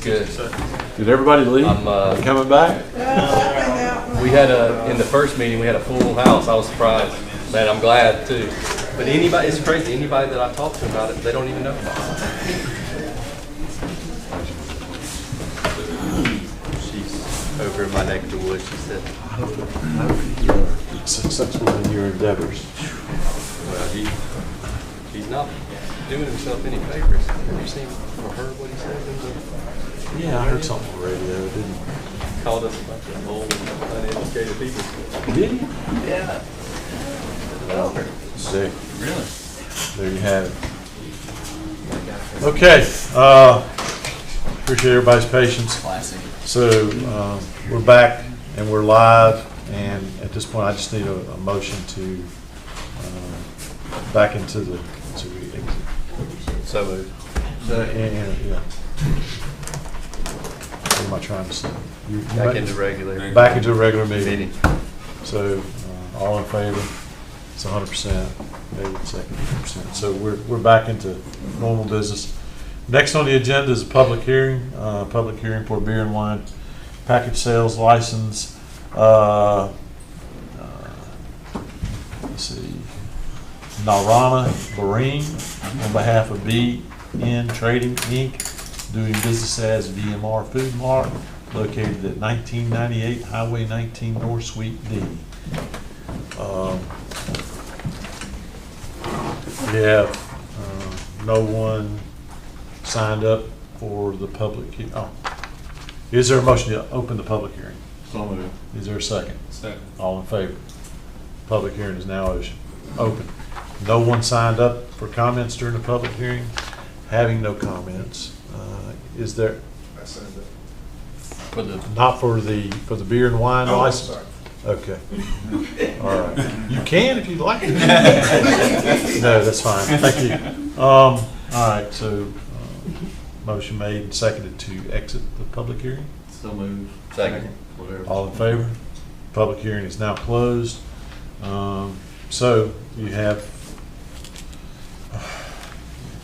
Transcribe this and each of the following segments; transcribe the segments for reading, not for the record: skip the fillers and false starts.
Good. Did everybody leave? I'm coming back? We had in the first meeting, we had a full house. I was surprised. Man, I'm glad too. But anybody, it's crazy. Anybody that I talk to about it, they don't even know about it. She's over in my neck of the woods, she said. I hope you're successful in your endeavors. Well, he's not doing himself any favors. Have you seen or heard what he said in the Yeah, I heard something on the radio, didn't you? called us a bunch of old, uneducated people? Did he? Yeah. Sick. Really? There you have it. Okay, appreciate everybody's patience. Classic. So we're back and we're live, and at this point I just need a motion to back into the exit. So moved. Yeah. What am I trying to say? Back into regular. Back into a regular meeting. Meeting. So all in favor? It's 100%. Maybe second 50%. So we're back into normal business. Next on the agenda is a public hearing. Public hearing for beer and wine package sales license. Let's see. Narana Barine on behalf of BN Trading Inc., doing business as VMR Food Mart, located at 1998 Highway 19 North Suite D. We have no one signed up for the public hearing. Oh. Is there a motion to open the public hearing? So moved. Is there a second? Second. All in favor? Public hearing is now open. No one signed up for comments during the public hearing. Having no comments, is there? I signed up. For the Not for the beer and wine Oh, license? sorry. Okay. All right. You can if you'd like to. No, that's fine. Thank you. All right, so motion made and seconded to exit the public hearing. so moved. Second. Whatever. All in favor? Public hearing is now closed. So you have,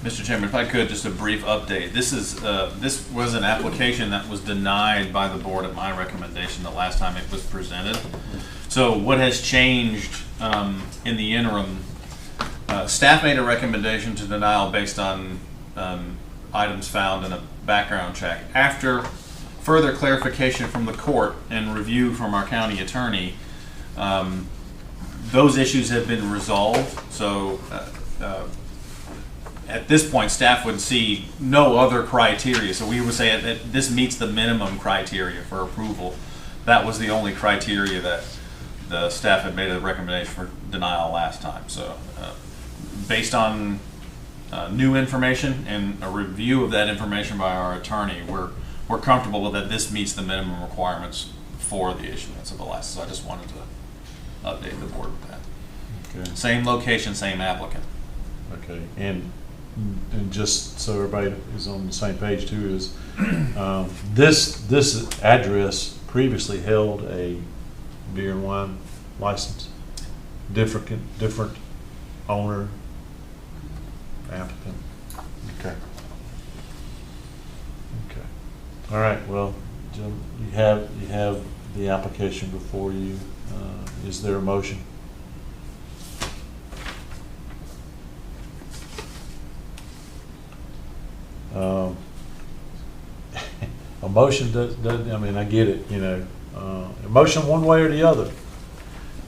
Mr. Chairman, if I could, just a brief update. This was an application that was denied by the board at my recommendation the last time it was presented. So what has changed in the interim? Staff made a recommendation to denial based on items found in a background check. After further clarification from the court and review from our county attorney, those issues have been resolved. So at this point, staff would see no other criteria. So we would say that this meets the minimum criteria for approval. That was the only criteria that the staff had made a recommendation for denial last time. So based on new information and a review of that information by our attorney, we're comfortable with that this meets the minimum requirements for the issuance of a license. So I just wanted to update the board with that. okay. Same location, same applicant. Okay, and just so everybody is on the same page too, is this address previously held a beer and wine license, different owner, applicant. Okay. All right. Well, Jim, you have the application before you. Is there a motion? A motion does, I mean, I get it, a motion one way or the other,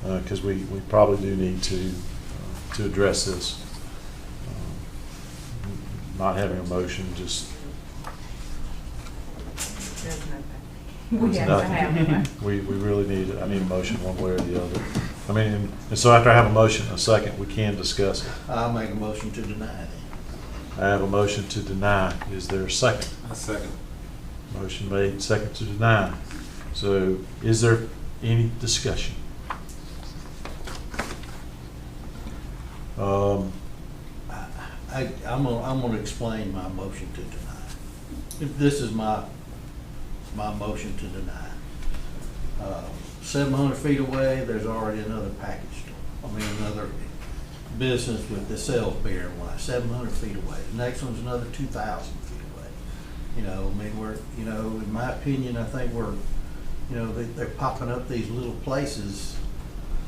because we probably do need to address this. Not having a motion just We have to have one. we really need, I need a motion one way or the other. I mean, and so after I have a motion, a second, we can discuss it. I'll make a motion to deny it. I have a motion to deny. Is there a second? A second. Motion made, second to deny. So is there any discussion? I'm gonna explain my motion to deny. If this is my motion to deny. 700 feet away, there's already another package store. Another business that sells beer and wine, 700 feet away. The next one's another 2,000 feet away. You know, I mean, we're, you know, in my opinion, I think we're, you know, they're popping up these little places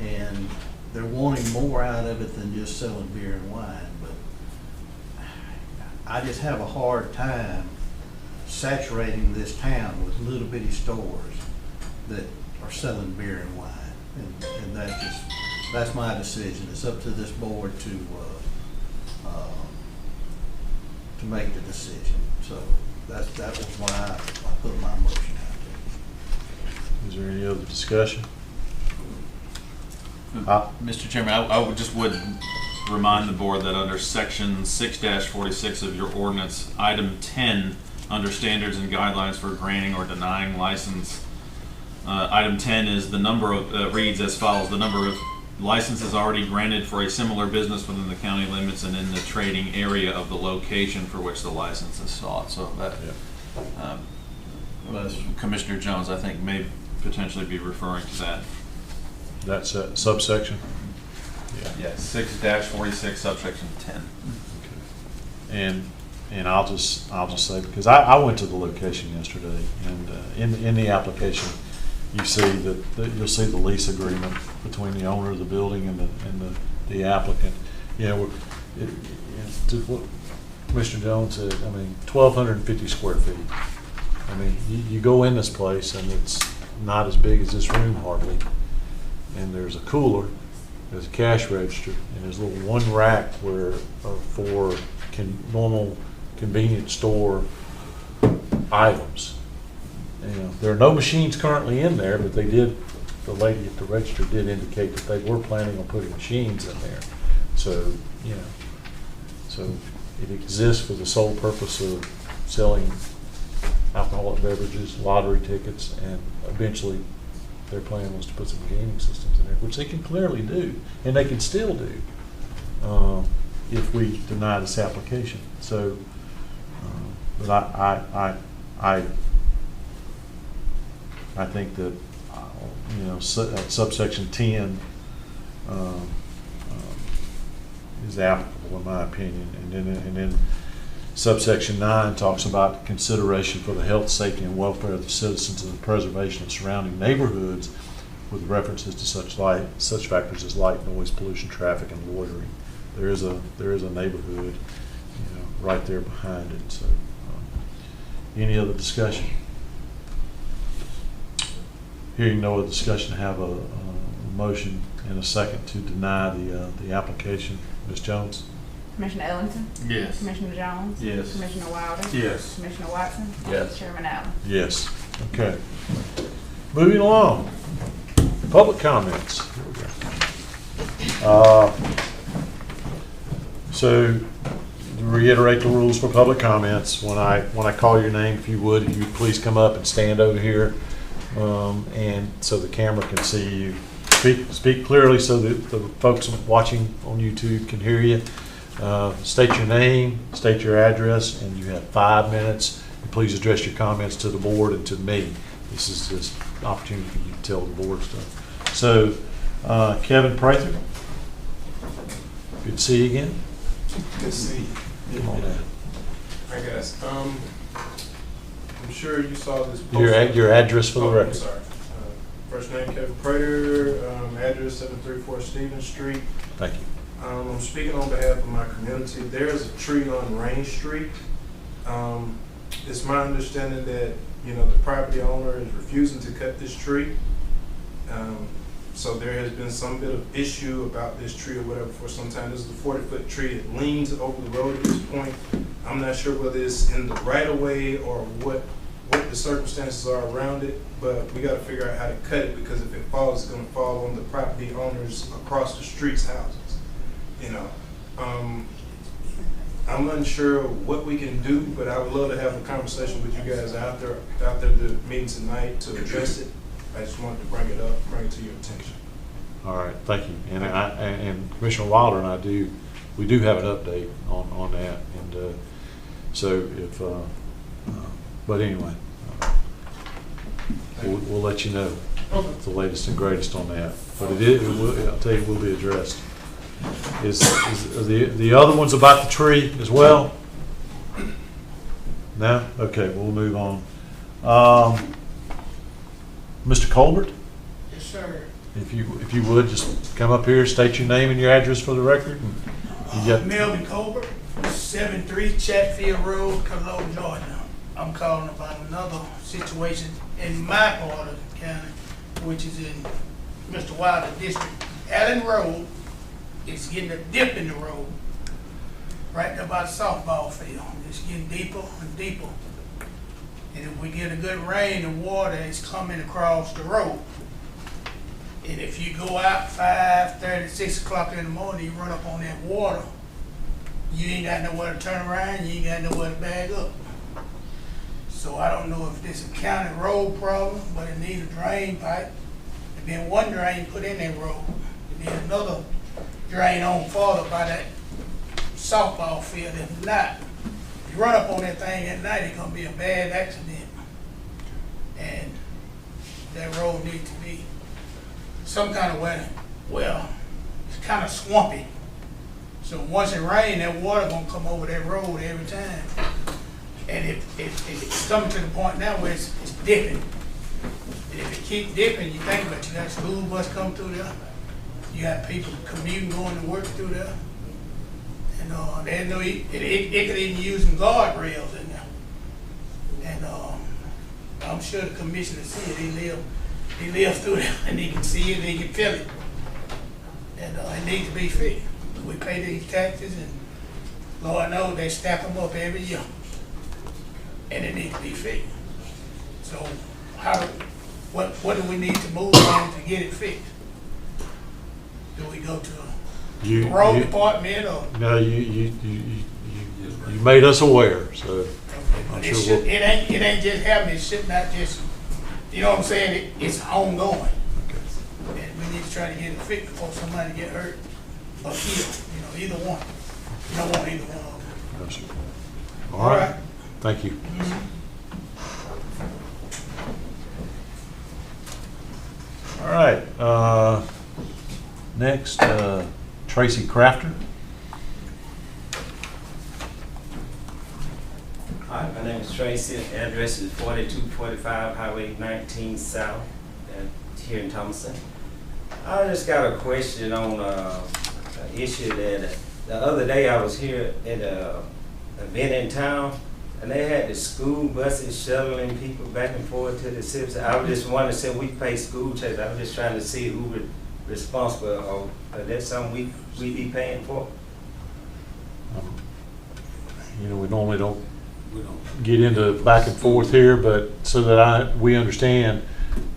and they're wanting more out of it than just selling beer and wine. But I just have a hard time saturating this town with little bitty stores that are selling beer and wine. And that's my decision. It's up to this board to make the decision. So that was why I put my motion out there. Is there any other discussion? Mr. Chairman, I would remind the board that under section 6-46 of your ordinance, item 10, under standards and guidelines for granting or denying license, item 10 is the number of, reads as follows: the number of licenses already granted for a similar business within the county limits and in the trading area of the location for which the license is sought. So that, Commissioner Jones, I think, may potentially be referring to that. That's subsection? Yeah, 6-46, subsection 10. Okay. And I'll just say, because I went to the location yesterday, and in the application, you see that you'll see the lease agreement between the owner of the building and the applicant. You know, to what Mr. Jones said, I mean, 1,250 square feet. I mean, you go in this place and it's not as big as this room hardly. And there's a cooler, there's a cash register, and there's a little one rack where for normal convenience store items. You know, there are no machines currently in there, but the lady at the register did indicate that they were planning on putting machines in there. So, you know, so it exists for the sole purpose of selling alcoholic beverages, lottery tickets, and eventually their plan was to put some gaming systems in there, which they can clearly do, and they can still do if we deny this application. So, but I think that you know, subsection 10 is applicable in my opinion, and then subsection 9 talks about consideration for the health, safety, and welfare of the citizens and the preservation of surrounding neighborhoods, with references to such factors as light, noise, pollution, traffic, and loitering. There is a neighborhood, you know, right there behind it. So, any other discussion? Hearing no other discussion, have a motion and a second to deny the application. Ms. Jones? Commissioner Ellington? Yes. Commissioner Jones? Yes. Commissioner Wilder? Yes. Commissioner Watson? Yes. Chairman Allen? Yes. Okay. Moving along. Public comments. Here we go. So, to reiterate the rules for public comments, when I call your name, if you would please come up and stand over here, and so the camera can see you. Speak clearly so that the folks watching on YouTube can hear you. State your name, state your address, and you have 5 minutes. And please address your comments to the board and to me. This is just an opportunity for you to tell the board stuff. So, Kevin Prather, good to see you again. Good to see you. Come on down. I guess. I'm sure you saw this post. Your address for the I'm record. sorry. First name Kevin Prater, address 734 Stevens Street. Thank you. I'm speaking on behalf of my community. There is a tree on Rain Street. It's my understanding that, you know, the property owner is refusing to cut this tree. So there has been some bit of issue about this tree or whatever for some time. This is a 40-foot tree. It leans over the road at this point. I'm not sure whether it's in the right of way or what the circumstances are around it, but we got to figure out how to cut it, because if it falls, it's going to fall on the property owners across the street's houses. You know, I'm unsure what we can do, but I would love to have a conversation with you guys after the meeting tonight to address it. I just wanted to bring it up, bring it to your attention. All right, thank you. And Commissioner Wilder and I we do have an update on that, and so if but anyway, we'll let you know the latest and greatest on that. But I'll tell you, it will be addressed. Is the other ones about the tree as well? No? Okay, we'll move on. Mr. Colbert, Yes, sir. if you would, just come up here, state your name and your address for the record. And you got, Melvin Colbert, 73 Chatfield Road, Cologne, Georgia. I'm calling about another situation in my part of the county, which is in Mr. Wilder District. Allen Road is getting a dip in the road, right there by the softball field. It's getting deeper and deeper. And if we get a good rain, the water is coming across the road. And if you go out 5:30, 6 o'clock in the morning, you run up on that water, you ain't got nowhere to turn around, you ain't got nowhere to bag up. So I don't know if this is a county road problem, but it needs a drain pipe. And then one drain put in that road. And then another drain on farther by that softball field. If not, you run up on that thing at night, it's gonna be a bad accident. And that road needs to be some kind of way, well, it's kind of swampy. So once it rains, that water gonna come over that road every time. And it's coming to the point now where it's dipping. And if it keeps dipping, you think about it, you got a school bus come through there, you got people commuting, going to work through there. And there's no, it could even use some guardrails in there. And I'm sure the commissioner see it, he live through there, and he can see it, and he can feel it. And it needs to be fixed. We pay these taxes, and Lord knows they stack them up every year. And it needs to be fixed. So what do we need to move on to get it fixed? Do we go to the road department or? no, you made us aware, so I'm It sure we'll. it ain't just happening, it should not just, you know what I'm saying, it's ongoing. Okay. And we need to try to get it fixed before somebody get hurt or killed, either one. You don't want either one of them. No, sir. All right. Thank you. All right. Next, Tracy Crafter. Hi, my name is Tracy. Address is 4245 Highway 19 South here in Thomason. I just got a question on an issue that the other day I was here at an event in town, and they had the school buses shuttling people back and forth to the cities. I was just wondering, since we pay school tax, I was just trying to see who was responsible, or that's something we be paying for? We normally don't get into back and forth here, but so that we understand,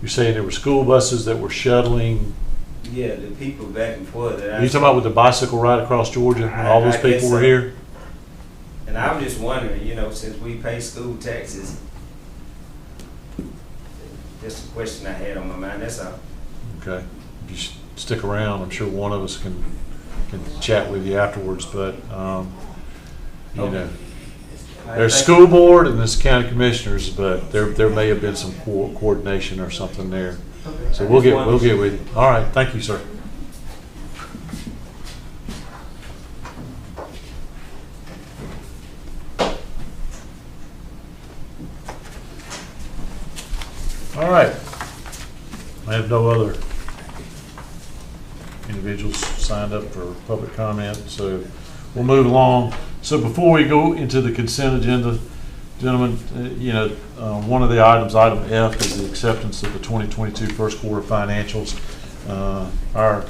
you're saying there were school buses that were shuttling. Yeah, the people back and forth. Are you talking about with the bicycle ride across Georgia and all those I people guess were so. here? And I was just wondering, since we pay school taxes, just a question I had on my mind, that's all. Okay. If you stick around, I'm sure one of us can chat with you afterwards, but, there's school board and there's county commissioners, but there may have been some coordination or something there. So we'll get with you. All right, thank you, sir. All right. I have no other individuals signed up for public comment, so we'll move along. So before we go into the consent agenda, gentlemen, one of the items, item F, is the acceptance of the 2022 first quarter financials. Our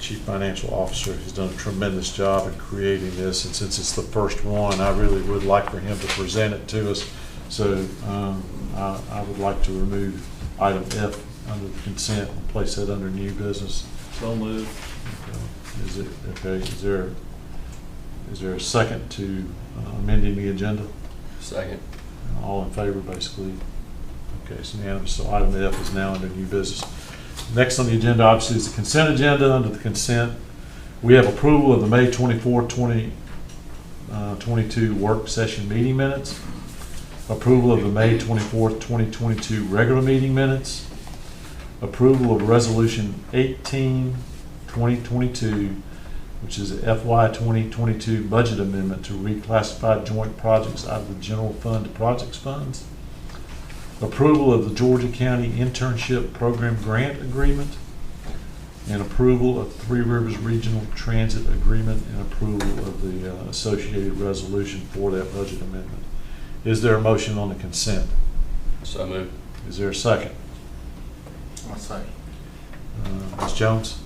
chief financial officer has done a tremendous job in creating this, and since it's the first one, I really would like for him to present it to us. So I would like to remove item F under the consent and place that under new business. So moved. Okay. Is there a second to amending the agenda? Second. All in favor, basically. Okay, so unanimous. So item F is now under new business. Next on the agenda, obviously, is the consent agenda. Under the consent, we have approval of the May 24, 2022 work session meeting minutes, approval of the May 24, 2022 regular meeting minutes, approval of Resolution 18, 2022, which is a FY 2022 budget amendment to reclassify joint projects out of the general fund to projects funds. Approval of the Georgia County Internship Program Grant Agreement, and approval of Three Rivers Regional Transit Agreement, and approval of the associated resolution for that budget amendment. Is there a motion on the consent? So moved. Is there a second? I'll say. Ms. Jones?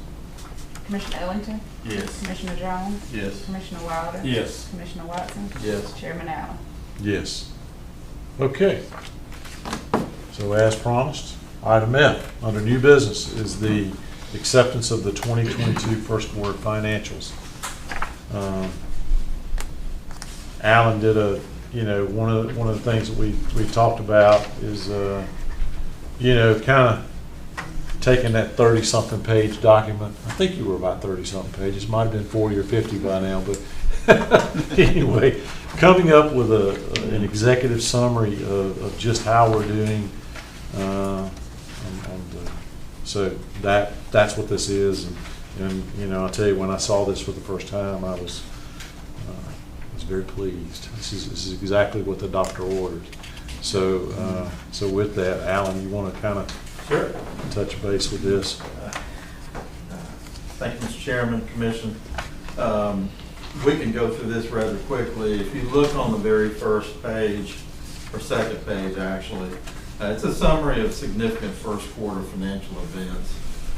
Commissioner Ellington, Yes. Commissioner Jones, Yes. Commissioner Wilder. Yes. Commissioner Watson, Yes. Chairman Allen. Yes. Okay. So as promised, item F, under new business, is the acceptance of the 2022 first quarter financials. Alan did one of the things that we talked about is, kind of taking that 30-something page document. I think you were about 30-something pages, might have been 40 or 50 by now, but anyway, coming up with an executive summary of just how we're doing. So that's what this is, and I'll tell you, when I saw this for the first time, I was very pleased. This is exactly what the doctor ordered. So with that, Alan, you want to kind of Sure. touch base with this? Thank you, Mr. Chairman, Commission. We can go through this rather quickly. If you look on the very first page, or second page actually, it's a summary of significant first quarter financial events.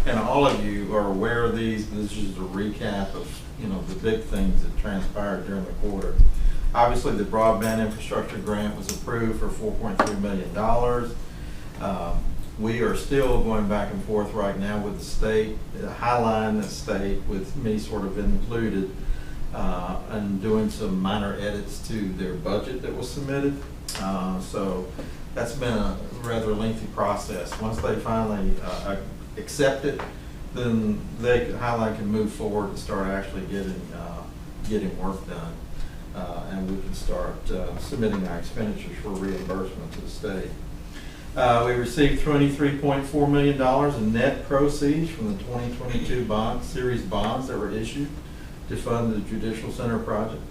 And all of you are aware of these. This is a recap of the big things that transpired during the quarter. Obviously, the broadband infrastructure grant was approved for $4.3 million. We are still going back and forth right now with the state, highlighting the state with me sort of included, and doing some minor edits to their budget that was submitted. So that's been a rather lengthy process. Once they finally accept it, then Highline can move forward and start actually getting work done. And we can start submitting our expenditures for reimbursement to the state. We received $23.4 million in net proceeds from the 2022 series bonds that were issued to fund the Judicial Center project.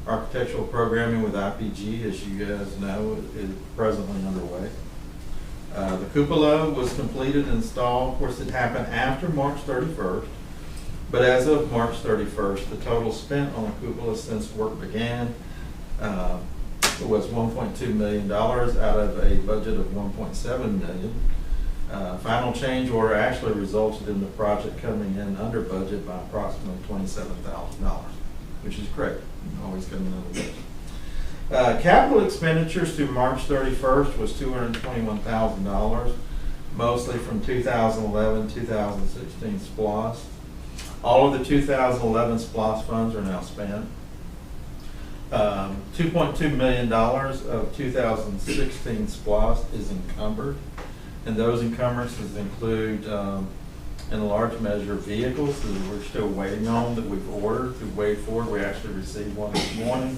Architectural programming with IPG, as you guys know, is presently underway. The cupola was completed and installed. Of course, it happened after March 31st, but as of March 31st, the total spent on the cupola since work began was $1.2 million out of a budget of $1.7 million. Final change order actually resulted in the project coming in under budget by approximately $27,000, which is great. Always coming under budget. Capital expenditures through March 31st was $221,000, mostly from 2011-2016 SPLOST. All of the 2011 SPLOST funds are now spent. $2.2 million of 2016 SPLOST is encumbered, and those encumbrances include, in a large measure, vehicles that we're still waiting on that we've ordered through Wade Ford. We actually received one this morning,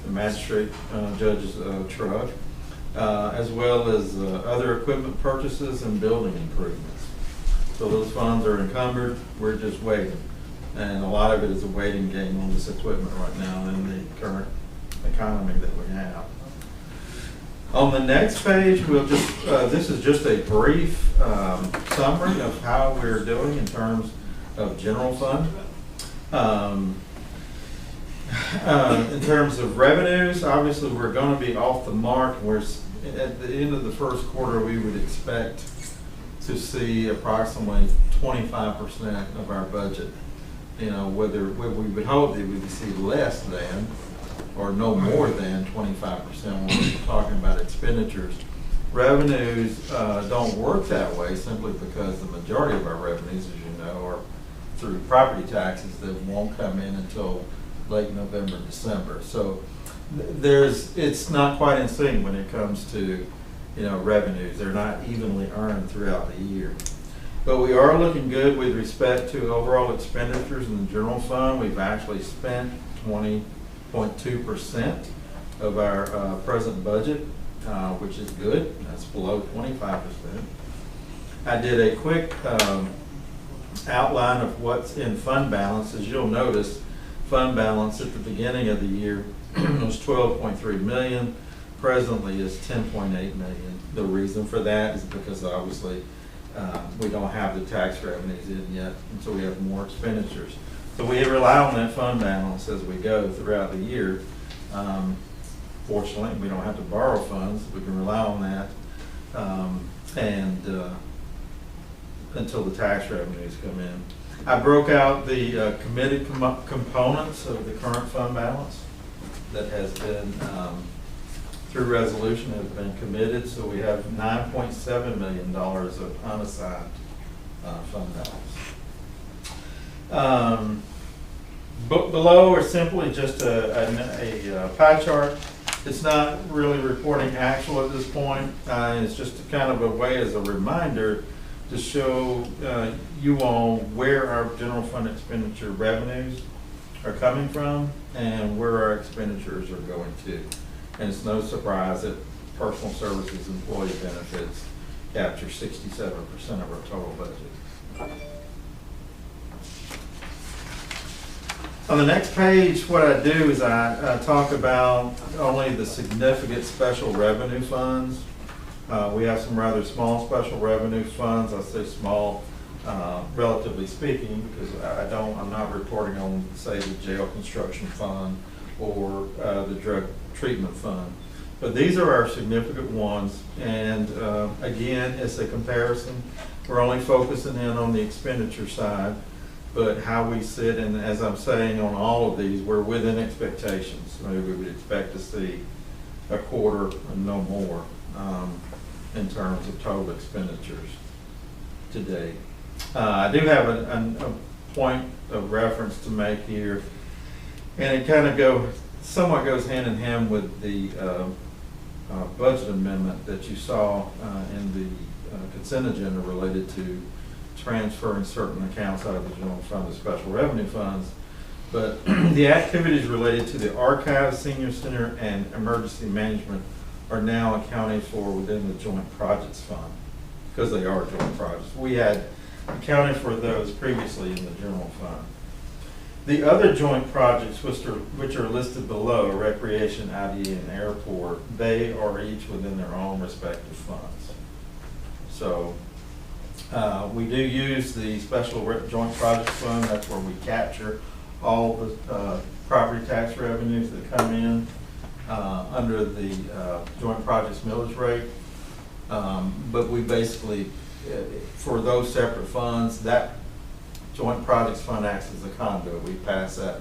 the magistrate judge's truck, as well as other equipment purchases and building improvements. So those funds are encumbered. We're just waiting. And a lot of it is a waiting game on this equipment right now in the current economy that we have. On the next page, we'll just, this is just a brief summary of how we're doing in terms of general fund. In terms of revenues, obviously we're going to be off the mark. We're at the end of the first quarter, we would expect to see approximately 25% of our budget. Whether we would hope that we would see less than or no more than 25% when we're talking about expenditures. Revenues don't work that way simply because the majority of our revenues, as you know, are through property taxes that won't come in until late November, December. So it's not quite in sync when it comes to revenues. They're not evenly earned throughout the year. But we are looking good with respect to overall expenditures in the general fund. We've actually spent 20.2% of our present budget, which is good. That's below 25%. I did a quick outline of what's in fund balance, as you'll notice, fund balance at the beginning of the year was 12.3 million. Presently is 10.8 million. The reason for that is because obviously we don't have the tax revenues in yet, and so we have more expenditures. So we rely on that fund balance as we go throughout the year. Fortunately, we don't have to borrow funds. We can rely on that, until the tax revenues come in. I broke out the committed components of the current fund balance that has been, through resolution, has been committed. So we have $9.7 million of unassigned fund balance. Below are simply just a pie chart. It's not really reporting actual at this point. It's just kind of a way as a reminder to show you all where our general fund expenditure revenues are coming from and where our expenditures are going to. And it's no surprise that personal services, employee benefits capture 67% of our total budget. On the next page, what I do is I talk about only the significant special revenue funds. We have some rather small special revenue funds. I say small, relatively speaking, because I'm not reporting on, say, the jail construction fund or the drug treatment fund. But these are our significant ones, and again, it's a comparison. We're only focusing in on the expenditure side, but how we sit, and as I'm saying on all of these, we're within expectations. Maybe we would expect to see a quarter and no more in terms of total expenditures today. I do have a point of reference to make here, and it kind of somewhat goes hand in hand with the budget amendment that you saw in the consent agenda related to transferring certain accounts out of the general fund to special revenue funds. But the activities related to the archives, senior center, and emergency management are now accounted for within the joint projects fund, because they are joint projects. We had accounted for those previously in the general fund. The other joint projects, which are listed below, recreation, IDA, and airport, they are each within their own respective funds. So we do use the special joint projects fund. That's where we capture all the property tax revenues that come in under the joint projects millage rate. But we basically, for those separate funds, that joint projects fund acts as a conduit. We pass that,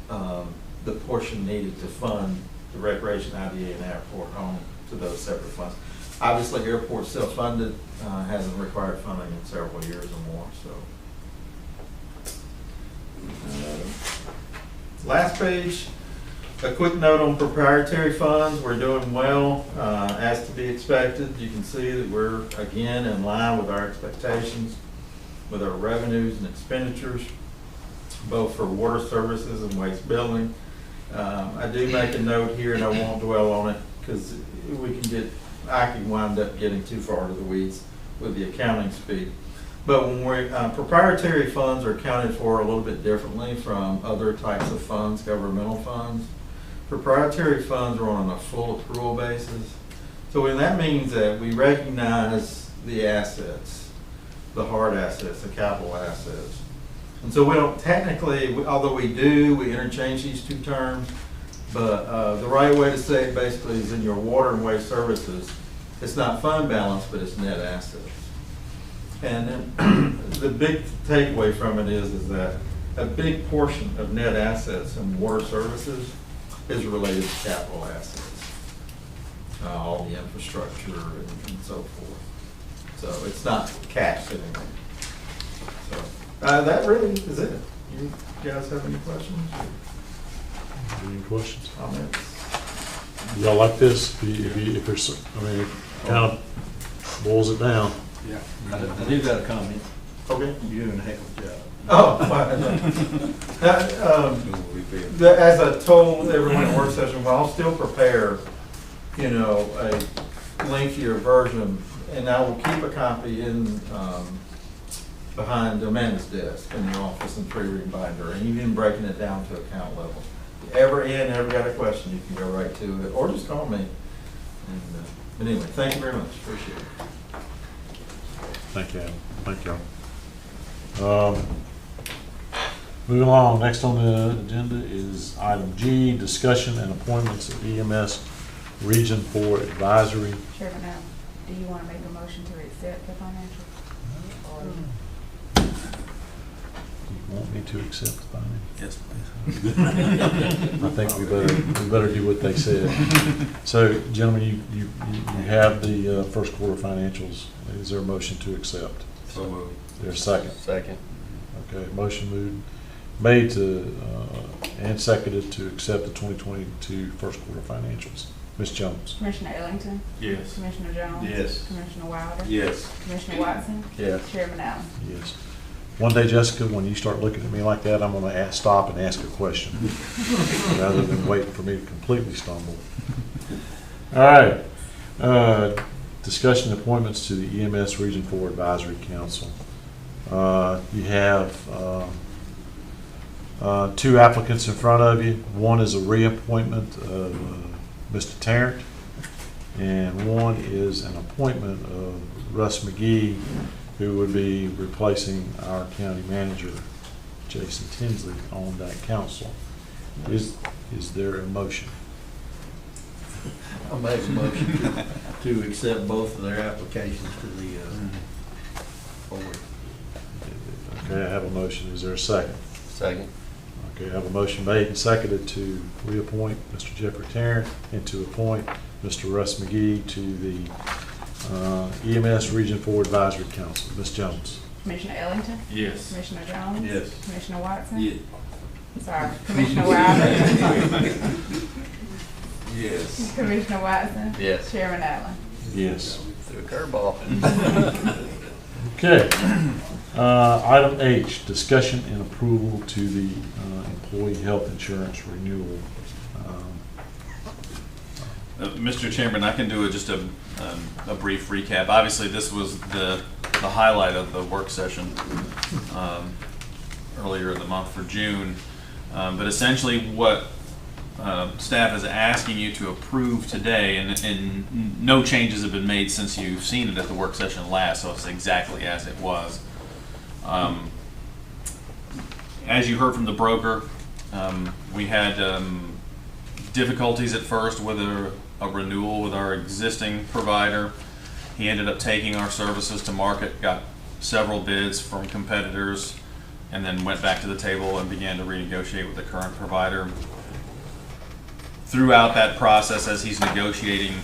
the portion needed to fund the recreation, IDA, and airport on to those separate funds. Obviously, airport's self-funded, hasn't required funding in several years or more, so. Last page, a quick note on proprietary funds. We're doing well, as to be expected. You can see that we're, again, in line with our expectations with our revenues and expenditures, both for water services and waste billing. I do make a note here, and I won't dwell on it, because I can wind up getting too far to the weeds with the accounting speak. But when proprietary funds are accounted for a little bit differently from other types of funds, governmental funds. Proprietary funds are on a full accrual basis. So that means that we recognize the assets, the hard assets, the capital assets. And so we don't technically, although we do, we interchange these two terms, but the right way to say it basically is in your water and waste services, it's not fund balance, but it's net assets. And then the big takeaway from it is that a big portion of net assets in water services is related to capital assets, all the infrastructure and so forth. So it's not cash sitting there. So that really is it. You guys have any questions? Any questions? Comments? Y'all like this? If there's, I mean, it kind of boils it down. Yeah, I do got a comment. Okay. You're doing a heck of a job. Oh, as I told everyone at work session, well, I'll still prepare, a lengthier version, and I will keep a copy in behind Amanda's desk in the office and pre-read binder, and even breaking it down to account level. If you ever got a question, you can go right to it, or just call me. And, but anyway, thank you very much, appreciate it. Thank you, Adam. Thank you. Moving along, next on the agenda is item G, discussion and appointments of EMS Region 4 Advisory. Chairman, now, do you want to make a motion to accept the financial? Or You want me to accept the finding? Yes, I think we better do what they said. So, gentlemen, you have the first quarter financials. Is there a motion to accept? So moved. Is there a second? Second. Okay, motion made to and seconded to accept the 2022 first quarter financials. Ms. Jones? Commissioner Ellington? Yes. Commissioner Jones? Yes. Commissioner Wilder? Yes. Commissioner Watson? Yes. Chairman Allen? Yes. One day, Jessica, when you start looking at me like that, I'm going to stop and ask a question rather than waiting for me to completely stumble. All right. Discussion appointments to the EMS Region 4 Advisory Council. You have two applicants in front of you. One is a reappointment of Mr. Tarrant, and one is an appointment of Russ McGee, who would be replacing our county manager, Jason Tinsley, on that council. Is there a motion? I'll make a motion to accept both of their applications to the board. Okay, I have a motion. Is there a second? Second. Okay, I have a motion made and seconded to reappoint Mr. Jeffrey Tarrant and to appoint Mr. Russ McGee to the EMS Region 4 Advisory Council. Ms. Jones? Commissioner Ellington? Yes. Commissioner Jones? Yes. Commissioner Watson? Yeah. Sorry, Commissioner Wilder? Yes. Commissioner Watson? Yes. Chairman Allen? Yes. Threw a curveball. Okay. Item H, discussion and approval to the employee health insurance renewal. Mr. Chairman, I can do just a brief recap. Obviously, this was the highlight of the work session earlier in the month for June. But essentially what staff is asking you to approve today, and no changes have been made since you've seen it at the work session last, so it's exactly as it was. As you heard from the broker, we had difficulties at first with a renewal with our existing provider. He ended up taking our services to market, got several bids from competitors, and then went back to the table and began to renegotiate with the current provider. Throughout that process, as he's negotiating,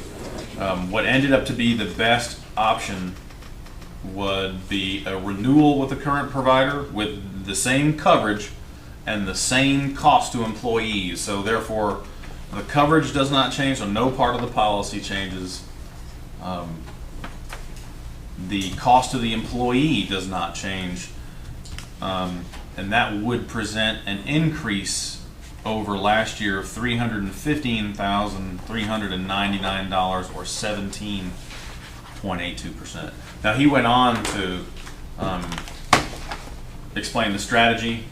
what ended up to be the best option would be a renewal with the current provider with the same coverage and the same cost to employees. So therefore, the coverage does not change, so no part of the policy changes. The cost to the employee does not change. And that would present an increase over last year of $315,399 or 17.82%. Now he went on to explain the strategy,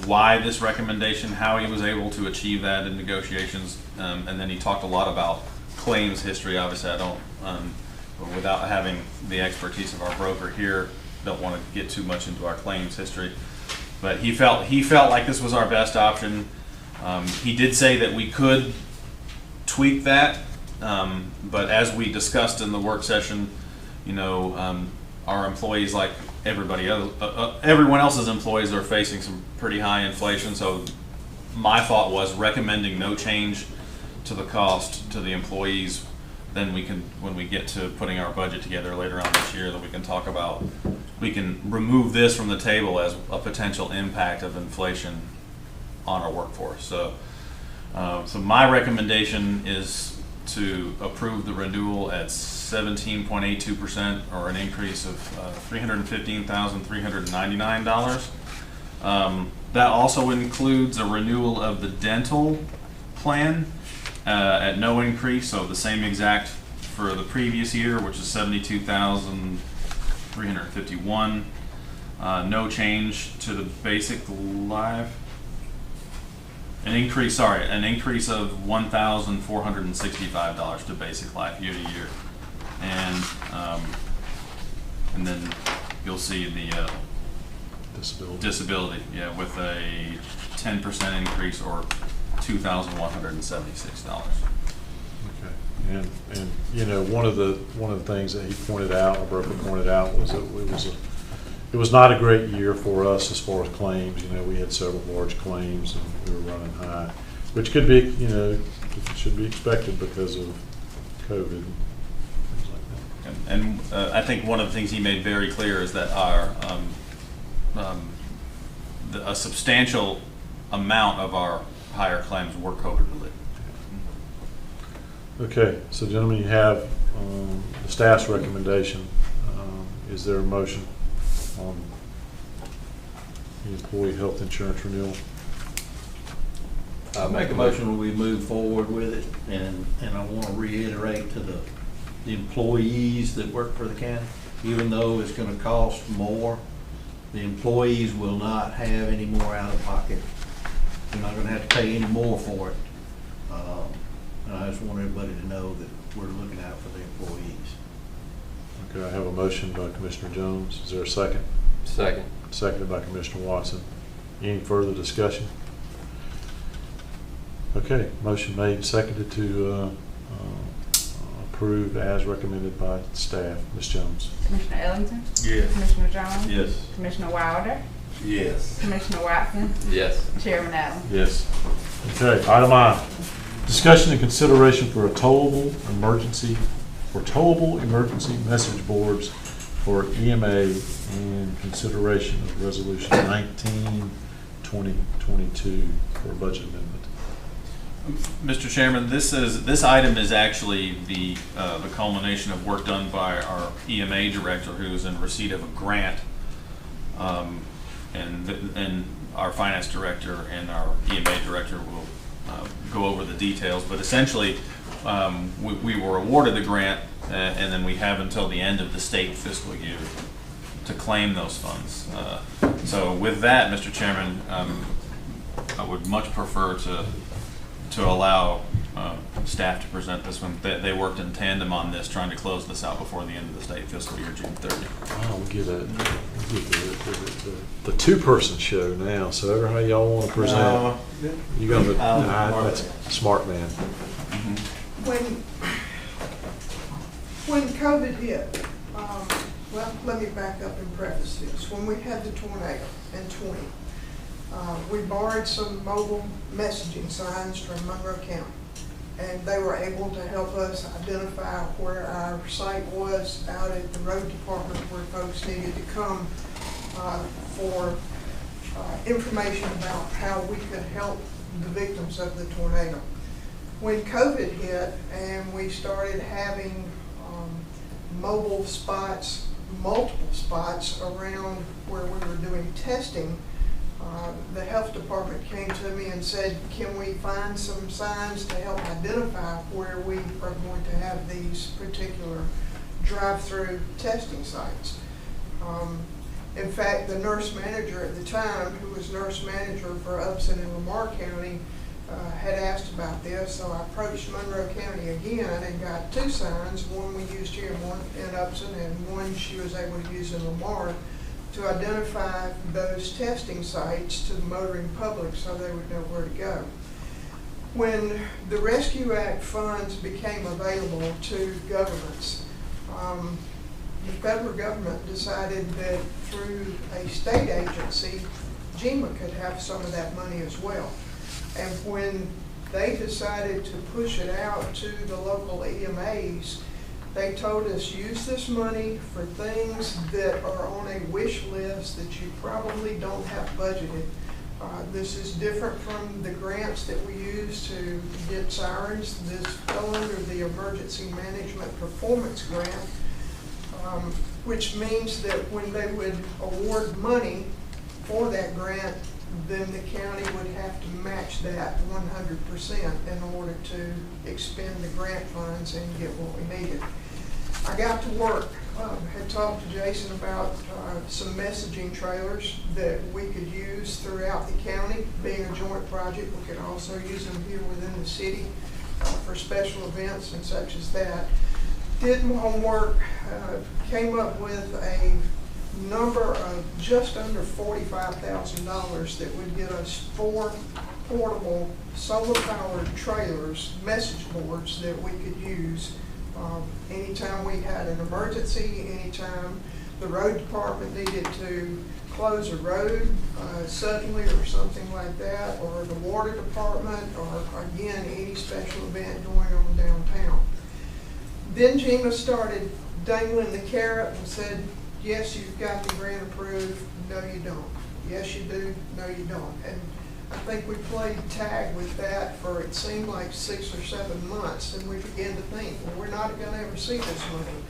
why this recommendation, how he was able to achieve that in negotiations, and then he talked a lot about claims history. Obviously, I don't, without having the expertise of our broker here, don't want to get too much into our claims history. But he felt like this was our best option. He did say that we could tweak that, but as we discussed in the work session, you know, our employees, like everybody else, everyone else's employees, are facing some pretty high inflation. So my thought was recommending no change to the cost to the employees. Then we can, when we get to putting our budget together later on this year, that we can talk about, we can remove this from the table as a potential impact of inflation on our workforce. So, so my recommendation is to approve the renewal at 17.82%, or an increase of $315,399. That also includes a renewal of the dental plan at no increase, so the same exact for the previous year, which is $72,351. No change to the basic life. An increase of $1,465 to basic life year to year. And then you'll see the disability, yeah, with a 10% increase or $2,176. Okay. And you know, one of the things that he pointed out, or Broker pointed out, was that it was not a great year for us as far as claims. You know, we had several large claims and we were running high, which could be, you know, should be expected because of COVID and things like that. And I think one of the things he made very clear is that a substantial amount of our higher claims were COVID related. Okay, so gentlemen, you have the staff's recommendation. Is there a motion on the employee health insurance renewal? I make a motion when we move forward with it, and I want to reiterate to the employees that work for the county, even though it's going to cost more, the employees will not have any more out of pocket. They're not going to have to pay any more for it. And I just want everybody to know that we're looking out for the employees. Okay, I have a motion by Commissioner Jones. Is there a second? Second. Seconded by Commissioner Watson. Any further discussion? Okay, motion made and seconded to approve as recommended by staff. Ms. Jones? Commissioner Ellington? Yes. Commissioner Jones? Yes. Commissioner Wilder? Yes. Commissioner Watson? Yes. Chairman Allen? Yes. Okay, item I, discussion and consideration for towable emergency message boards for EMA and consideration of resolution 19/2022 for a budget amendment. Mr. Chairman, this item is actually the culmination of work done by our EMA director, who is in receipt of a grant, and our finance director and our EMA director will go over the details. But essentially, we were awarded the grant, and then we have until the end of the state fiscal year to claim those funds. So with that, Mr. Chairman, I would much prefer to allow staff to present this one. They worked in tandem on this, trying to close this out before the end of the state fiscal year, June 30th. Oh, we'll give the two-person show now, so ever how y'all want to present. You got the, that's smart man. When COVID hit, well, let me back up and preface this. When we had the tornado in 20, we borrowed some mobile messaging signs from Monroe County, and they were able to help us identify where our site was out at the road department, where folks needed to come for information about how we could help the victims of the tornado. When COVID hit and we started having mobile spots, multiple spots around where we were doing testing, the health department came to me and said, can we find some signs to help identify where we are going to have these particular drive-through testing sites. In fact, the nurse manager at the time, who was nurse manager for Upson and Lamar County, had asked about this, so I approached Monroe County again and got two signs, one we used here and one in Upson, and one she was able to use in Lamar, to identify those testing sites to the motoring public so they would know where to go. When the Rescue Act funds became available to governments, the federal government decided that through a state agency, GEMA could have some of that money as well. And when they decided to push it out to the local EMAs, they told us, use this money for things that are on a wish list that you probably don't have budgeted. This is different from the grants that we use to get sirens. This fell under the Emergency Management Performance Grant, which means that when they would award money for that grant, then the county would have to match that 100% in order to expend the grant funds and get what we needed. I got to work had talked to Jason about some messaging trailers that we could use throughout the county. Being a joint project, we could also use them here within the city for special events and such as that. Did my homework, came up with a number of just under $45,000 that would get us 4 portable solar-powered trailers, message boards that we could use anytime we had an emergency, anytime the road department needed to close a road suddenly or something like that, or the water department, or again, any special event going on downtown. Then Gina started dangling the carrot and said, yes, you've got the grant approved, no you don't. Yes you do, no you don't. And I think we played tag with that for, it seemed like 6 or 7 months, and we began to think, well, we're not gonna ever see this money.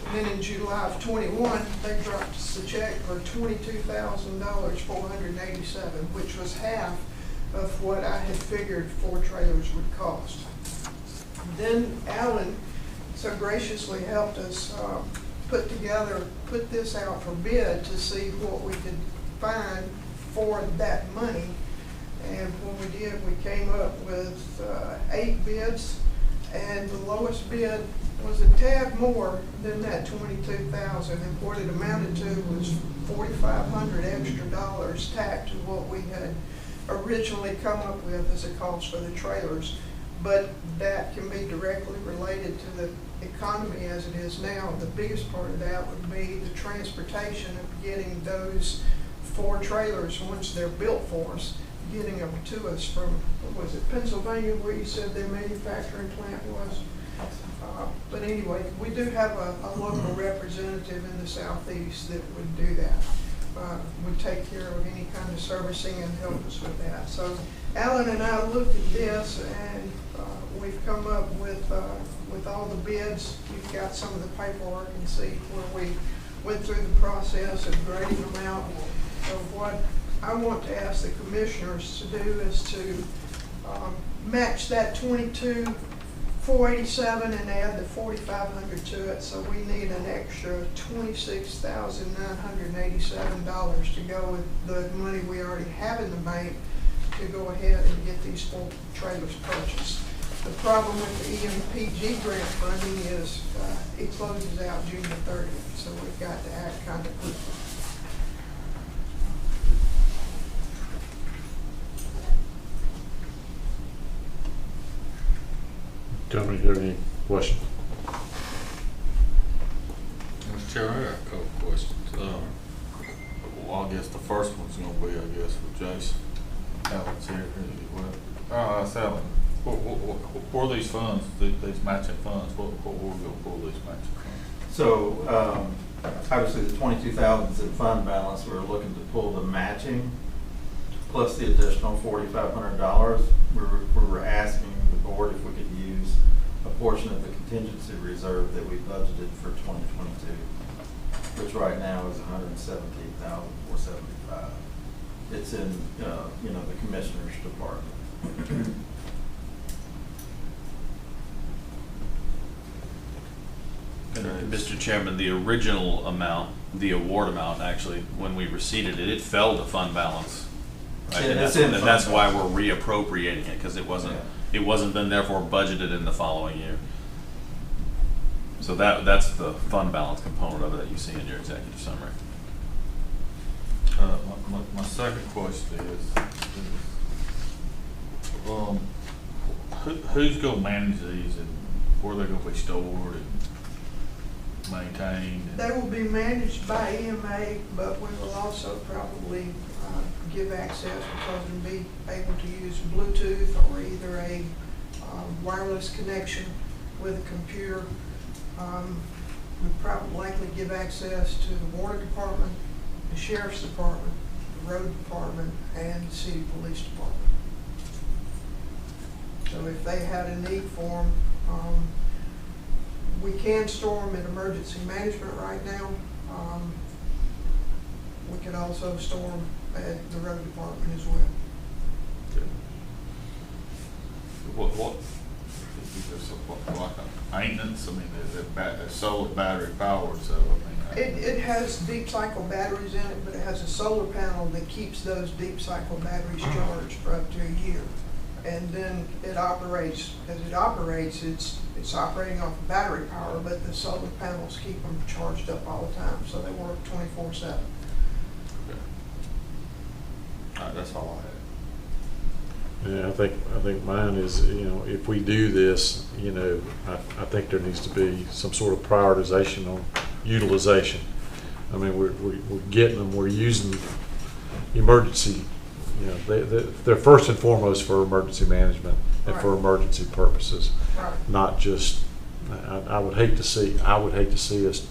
And then in July of 21, they dropped us a check for $22,487, which was half of what I had figured 4 trailers would cost. Then Alan so graciously helped us put this out for bid to see what we could find for that money. And when we did, we came up with 8 bids, and the lowest bid was a tad more than that $22,000. And what it amounted to was $4,500 extra dollars tacked to what we had originally come up with as a cost for the trailers. But that can be directly related to the economy as it is now. The biggest part of that would be the transportation of getting those 4 trailers, once they're built for us, getting them to us from, what was it, Pennsylvania, where you said their manufacturing plant was? But anyway, we do have a local representative in the southeast that would do that. Would take care of any kind of servicing and help us with that. So Alan and I looked at this, and we've come up with all the bids. You've got some of the paperwork and see where we went through the process of grading them out. So what I want to ask the commissioners to do is to match that $22,487 and add the $4,500 to it. So we need an extra $26,987 to go with the money we already have in the bank to go ahead and get these 4 trailers purchased. The problem with the EMPG grant funding is it closes out June the 30th, so we've got to act kind of quickly. Tony, do you have any questions? Mr. Chair, I got a couple of questions. Well, I guess the first one's gonna be, I guess, for Jason. Alan's here. Alan, where are these funds, these matching funds, where we gonna pull these matching funds? So, obviously the 22,000 is in fund balance. We're looking to pull the matching plus the additional $4,500. We were asking the board if we could use a portion of the contingency reserve that we budgeted for 2022, which right now is $117,475. It's in, the commissioner's department. Mr. Chairman, the original amount, the award amount, actually, when we received it, it fell to fund balance. Right? Yeah, And that's why we're reappropriating it, because it wasn't then therefore budgeted in the following year. So that's the fund balance component of it that you see in your executive summary. My second question is who's gonna manage these and where they're gonna be stored and maintained? They will be managed by EMA, but we will also probably give access because we'll be able to use Bluetooth or either a wireless connection with a computer. We'd probably likely give access to the water department, the sheriff's department, the road department, and the city police department. So if they had a need for them, we can store them in emergency management right now. We could also store them at the road department as well. What maintenance? I mean, it's solar battery powered, so, I mean. It has deep cycle batteries in it, but it has a solar panel that keeps those deep cycle batteries charged for up to a year. And then it operates, as it operates, it's operating off of battery power, but the solar panels keep them charged up all the time, so they work 24/7. Okay. All right, that's all I had. Yeah, I think mine is, if we do this, I think there needs to be some sort of prioritization on utilization. I mean, we're getting them, we're using emergency, they're first and foremost for emergency management and for Right. emergency purposes, Right. not just, I would hate to see us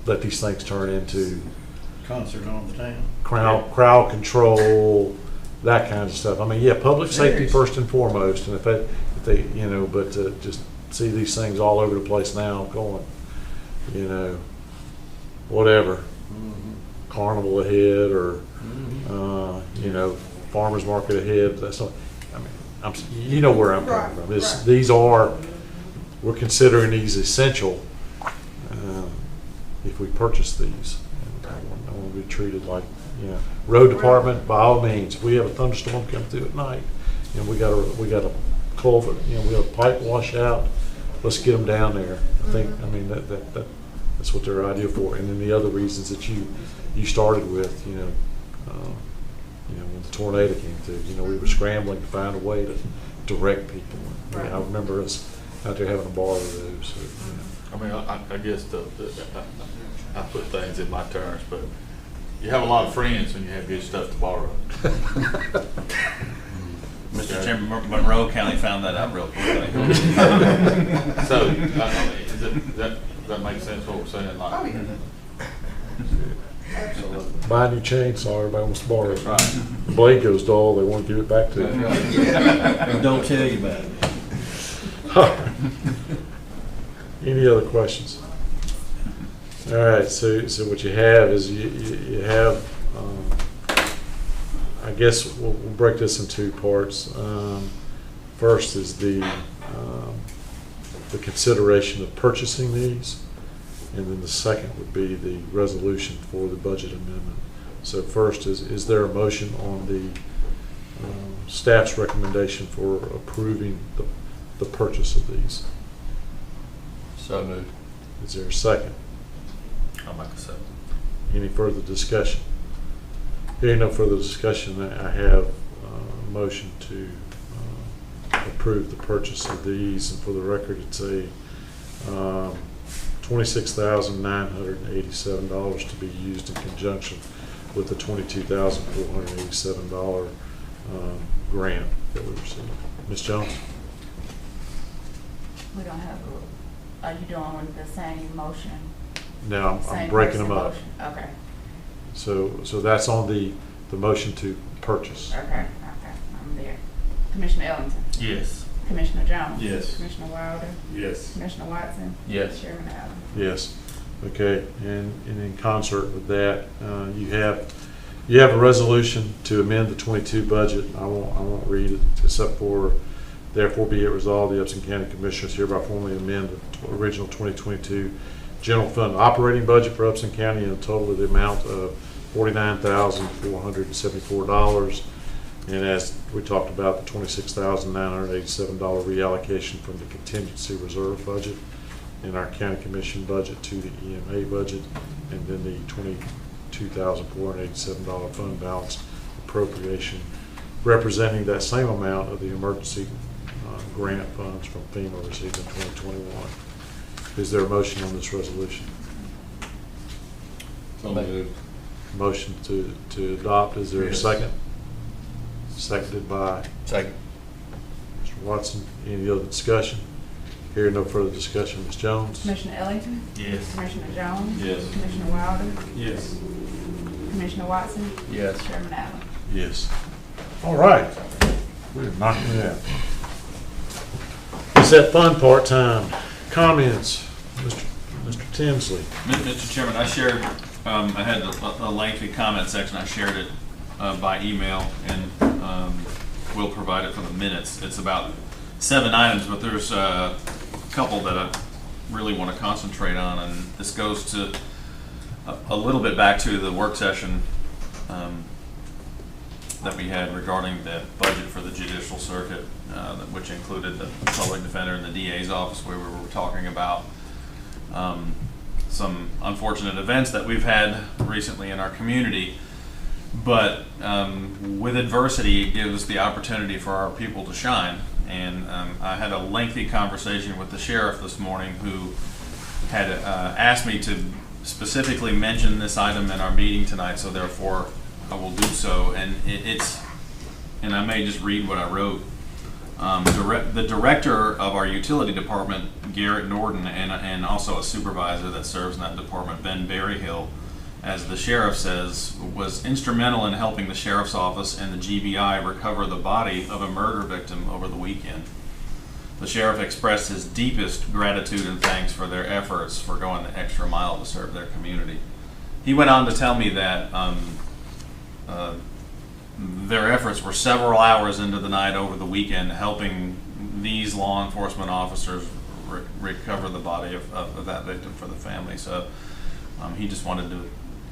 let these things turn into Concert on the town. crowd control, that kind of stuff. I mean, yeah, public safety Serious. first and foremost, and if they, but to just see these things all over the place now going, whatever, carnival ahead or, farmer's market ahead, that's not, I mean, where I'm coming from. Right. These are, we're considering these essential, if we purchase these. I want to be treated like, road department, by all means, if we have a thunderstorm come through at night, and we got a culvert, we got a pipe washout, let's get them down there. I think, that's what they're ideal for. And then the other reasons that you started with, when the tornado came through, we were scrambling to find a way to direct people. I remember us out there having to borrow those. So, I mean, I guess I put things in my terms, but you have a lot of friends when you have good stuff to borrow. Mr. Chairman, Monroe County found that out real quickly. So, does that make sense what we're saying? Like, Oh, yeah. Absolutely. buy a new chainsaw, everybody wants to borrow it. Right. The blade goes dull, they want to give it back to you. Don't tell you about it. Any other questions? All right, so what you have is you have, I guess we'll break this in two parts. First is the consideration of purchasing these, and then the second would be the resolution for the budget amendment. So first is there a motion on the staff's recommendation for approving the purchase of these? So moved. Is there a second? I'll make a second. Any further discussion? Hearing no further discussion, I have a motion to approve the purchase of these, and for the record, it's a $26,987 to be used in conjunction with the $22,487 grant that we received. Ms. Jones? We don't have, are you doing the same motion? No, I'm Same breaking person them up. motion? Okay, So that's on the motion to purchase. okay, I'm there. Commissioner Ellington? Yes. Commissioner Jones? Yes. Commissioner Wilder? Yes. Commissioner Watson? Yes. Chairman Allen? Yes. Okay, and in concert with that, you have a resolution to amend the 22 budget. I won't read it, except for, therefore be it resolved, the Upson County Commissioners hereby formally amend the original 2022 general fund operating budget for Upson County in a total of the amount of $49,474. And as we talked about, the $26,987 reallocation from the contingency reserve budget in our county commission budget to the EMA budget, and then the $22,487 fund balance appropriation representing that same amount of the emergency grant funds from FEMA received in 2021. Is there a motion on this resolution? So moved. Motion to adopt, is there a second? Seconded by Second. Mr. Watson. Any other discussion? Hearing no further discussion, Ms. Jones? Commissioner Ellington? Yes. Commissioner Jones? Yes. Commissioner Wilder? Yes. Commissioner Watson? Yes. Chairman Allen? Yes. All right. We're knocking it out. It's that fun part time. Comments, Mr. Tinsley. Mr. Chairman, I shared, I had a lengthy comment section. I shared it by email, and we'll provide it for the minutes. It's about 7 items, but there's a couple that really want to concentrate on, and this goes to a little bit back to the work session that we had regarding the budget for the judicial circuit, which included the public defender and the DA's office, where we were talking about some unfortunate events that we've had recently in our community. But with adversity, it gives the opportunity for our people to shine. And I had a lengthy conversation with the sheriff this morning, who had asked me to specifically mention this item in our meeting tonight, so therefore I will do so. And and I may just read what I wrote. The director of our utility department, Garrett Norton, and also a supervisor that serves in that department, Ben Berryhill, as the sheriff says, was instrumental in helping the sheriff's office and the GBI recover the body of a murder victim over the weekend. The sheriff expressed his deepest gratitude and thanks for their efforts for going the extra mile to serve their community. He went on to tell me that their efforts were several hours into the night over the weekend, helping these law enforcement officers recover the body of that victim for the family. So he just wanted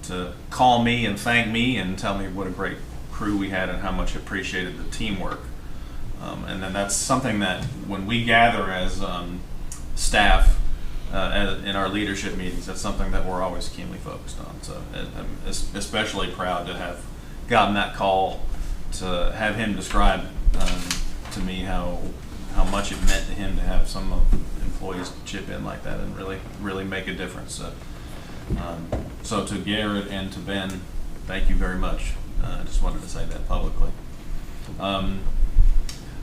to call me and thank me and tell me what a great crew we had and how much he appreciated the teamwork. And then that's something that when we gather as staff in our leadership meetings, that's something that we're always keenly focused on. So I'm especially proud to have gotten that call, to have him describe to me how much it meant to him to have some employees chip in like that and really make a difference. So to Garrett and to Ben, thank you very much. I just wanted to say that publicly.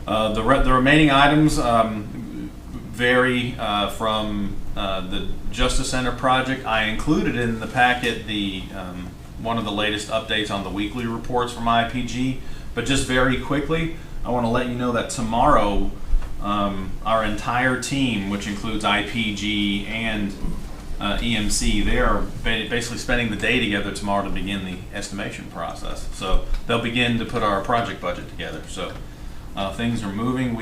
The remaining items vary from the Justice Center project. I included in the packet the one of the latest updates on the weekly reports from IPG, but just very quickly, I want to let you know that tomorrow our entire team, which includes IPG and EMC, they are basically spending the day together tomorrow to begin the estimation process. So they'll begin to put our project budget together. So things are moving.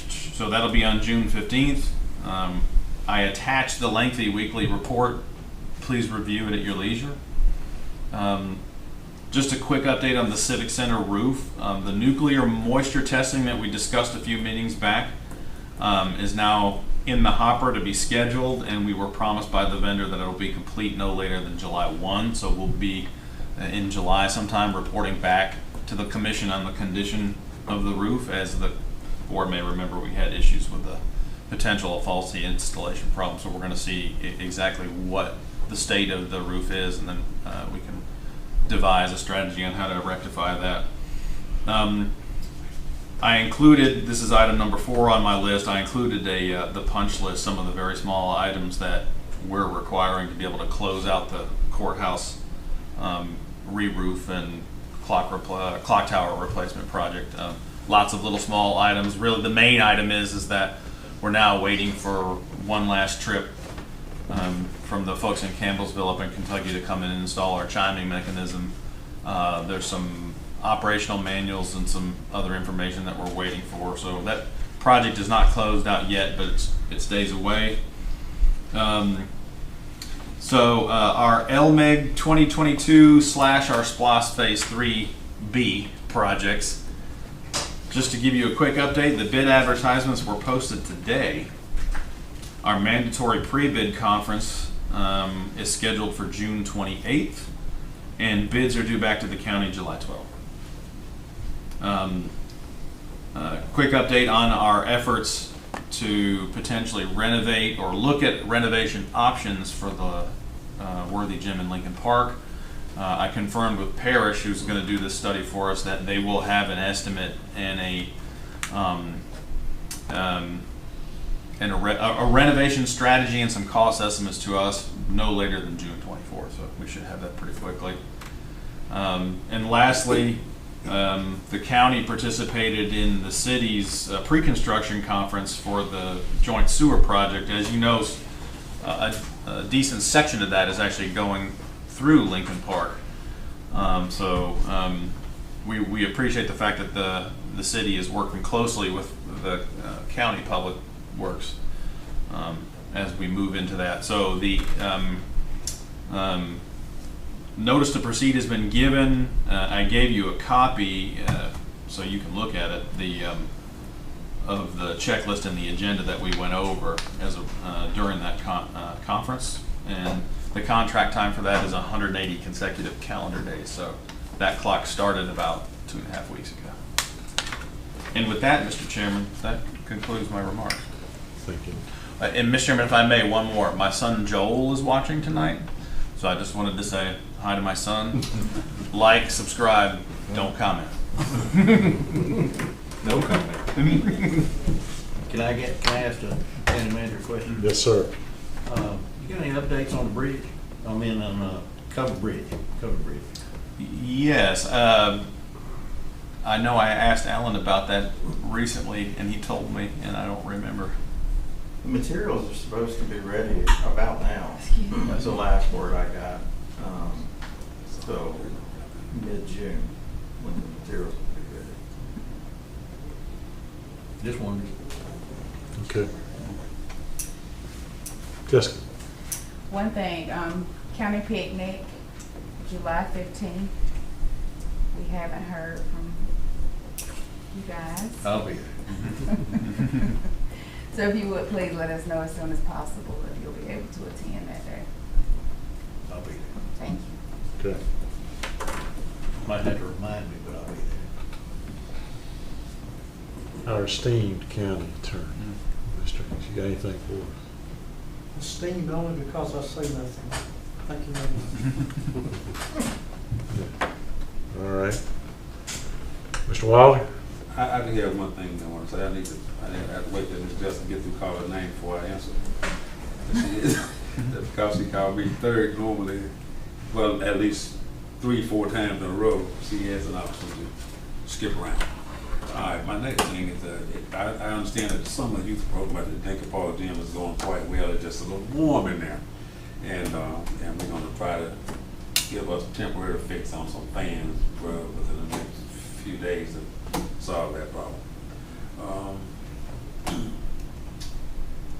So that'll be on June 15th. I attached the lengthy weekly report. Please review it at your leisure. Just a quick update on the Civic Center roof. The nuclear moisture testing that we discussed a few meetings back is now in the hopper to be scheduled, and we were promised by the vendor that it'll be complete no later than July 1. So we'll be in July sometime reporting back to the commission on the condition of the roof. As the board may remember, we had issues with the potential of faulty installation problems. So we're going to see exactly what the state of the roof is, and then we can devise a strategy on how to rectify that. I included, this is item number 4 on my list, I included the punch list, some of the very small items that we're requiring to be able to close out the courthouse re-roof and clock tower replacement project. Lots of little small items. Really the main item is that we're now waiting for one last trip from the folks in Campbellsville up in Kentucky to come in and install our chiming mechanism. There's some operational manuals and some other information that we're waiting for. So that project is not closed out yet, but it's days away. So our LMEG 2022 / our SPLOS Phase 3B projects. Just to give you a quick update, the bid advertisements were posted today. Our mandatory pre-bid conference is scheduled for June 28th, and bids are due back to the county July 12th. Quick update on our efforts to potentially renovate or look at renovation options for the Worthy Gym in Lincoln Park. I confirmed with Parrish, who's going to do this study for us, that they will have an estimate and a renovation strategy and some cost estimates to us no later than June 24th. So we should have that pretty quickly. And lastly, the county participated in the city's pre-construction conference for the joint sewer project. As you know, a decent section of that is actually going through Lincoln Park. We appreciate the fact that the city is working closely with the county public works as we move into that. So the notice to proceed has been given. I gave you a copy so you can look at it. Of the checklist and the agenda that we went over as during that conference, and the contract time for that is 180 consecutive calendar days. So that clock started about 2.5 weeks ago. And with that, Mr. Chairman, that concludes my remarks. Thank you. And Mr. Chairman, if I may, one more. My son Joel is watching tonight, so I just wanted to say hi to my son. Like, subscribe, don't comment. No comment. Can I ask the county manager a question? Yes, sir. You got any updates on the bridge? I mean, on Covered Bridge. Yes. I know I asked Alan about that recently, and he told me, and I don't remember. The materials are supposed to be ready about now. That's the last word I got. So mid-June, when the materials will be ready. Just wondered. Okay. Jessica. One thing, county picnic, July 15th. We haven't heard from you guys. I'll be there. So if you would, please let us know as soon as possible if you'll be able to attend that day. I'll be there. Thank you. Okay. Might have to remind me, but I'll be there. Our esteemed county attorney, Mr. Hicks, you got anything for us? Esteemed only because I say nothing. Thank you very much. All right. Mr. Wilder? I do have one thing I want to say. I have to wait till Ms. Justin get through calling her name before I answer. Because she called me third normally, well, at least 3-4 times in a row, she has an opportunity to skip around. All right, my next thing is I understand that the summer youth program at the Dinker Park Gym is going quite well. It's just a little warm in there. And we're going to try to give us a temporary fix on some fans within the next few days to solve that problem.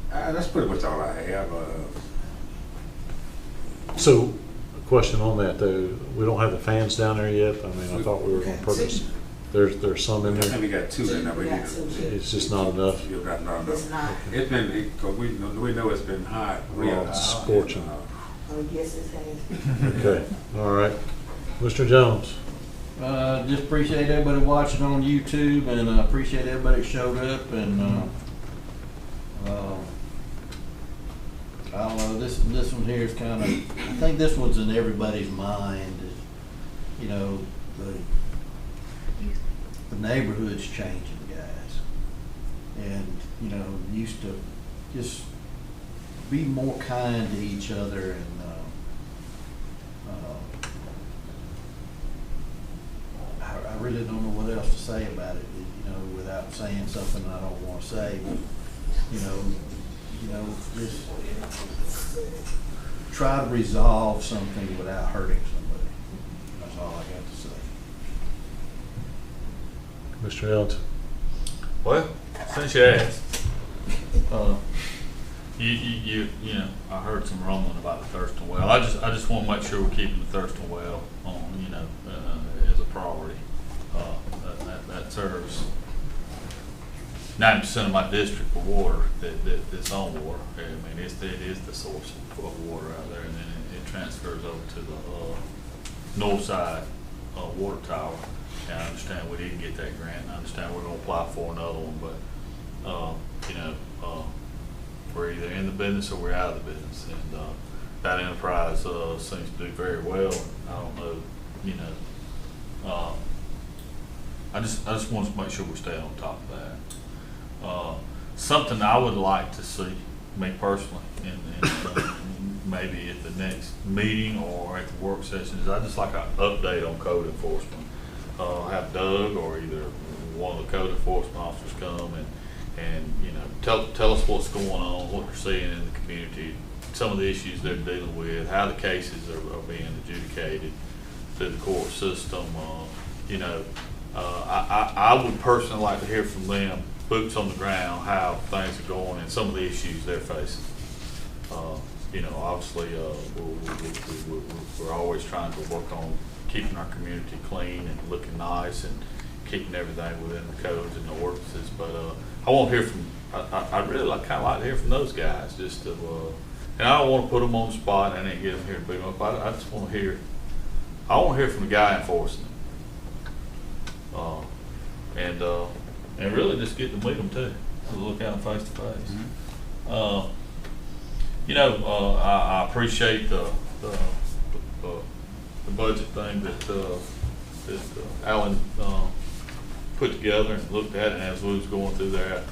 That's pretty much all I have. So, a question on that though, we don't have the fans down there yet? I mean, I thought we were on purpose. There's some in I think there? we got 2 in there, but It's just not enough? you've got not It's enough. not. It's been, because we know it's been hot. Real hot. Scorching. Oh, yes, it has. Okay, all right. Mr. Jones? Just appreciate everybody watching on YouTube, and appreciate everybody that showed up, and this one here is kind of, I think this one's in everybody's mind. You know, the neighborhood's changing, guys, and you know, used to just be more kind to each other, and I really don't know what else to say about it, you know, without saying something I don't want to say. But, you know, just try to resolve something without hurting somebody. That's all I got to say. Mr. Ellington? Well, since you asked, You know, I heard some rumbling about the Thurston well. I just want to make sure we're keeping the Thurston well on, you know, as a priority. That serves 90% of my district for water that's on water. I mean, it is the source of water out there, and then it transfers over to the north side water tower. And I understand we didn't get that grant. I understand we're going to apply for another one, but you know, we're either in the business or we're out of the business, and that enterprise seems to do very well. I don't know, you know. I just want to make sure we stay on top of that. Something I would like to see, me personally, and maybe at the next meeting or at the work session, is I just like an update on code enforcement. Have Doug or either one of the code enforcement officers come and you know, tell us what's going on, what they're seeing in the community, some of the issues they're dealing with, how the cases are being adjudicated through the court system. You know, I would personally like to hear from them boots on the ground, how things are going and some of the issues they're facing. You know, obviously, we're always trying to work on keeping our community clean and looking nice and keeping everything within the codes and the ordinances. But I want to hear from, I really kind of like to hear from those guys, just to, and I don't want to put them on the spot and then get them here to big up. I just want to hear, I want to hear from the guy enforcing it. And really just get to meet them too, to look at them face to face. You know, I appreciate the budget thing that Alan put together and looked at it as we was going through there.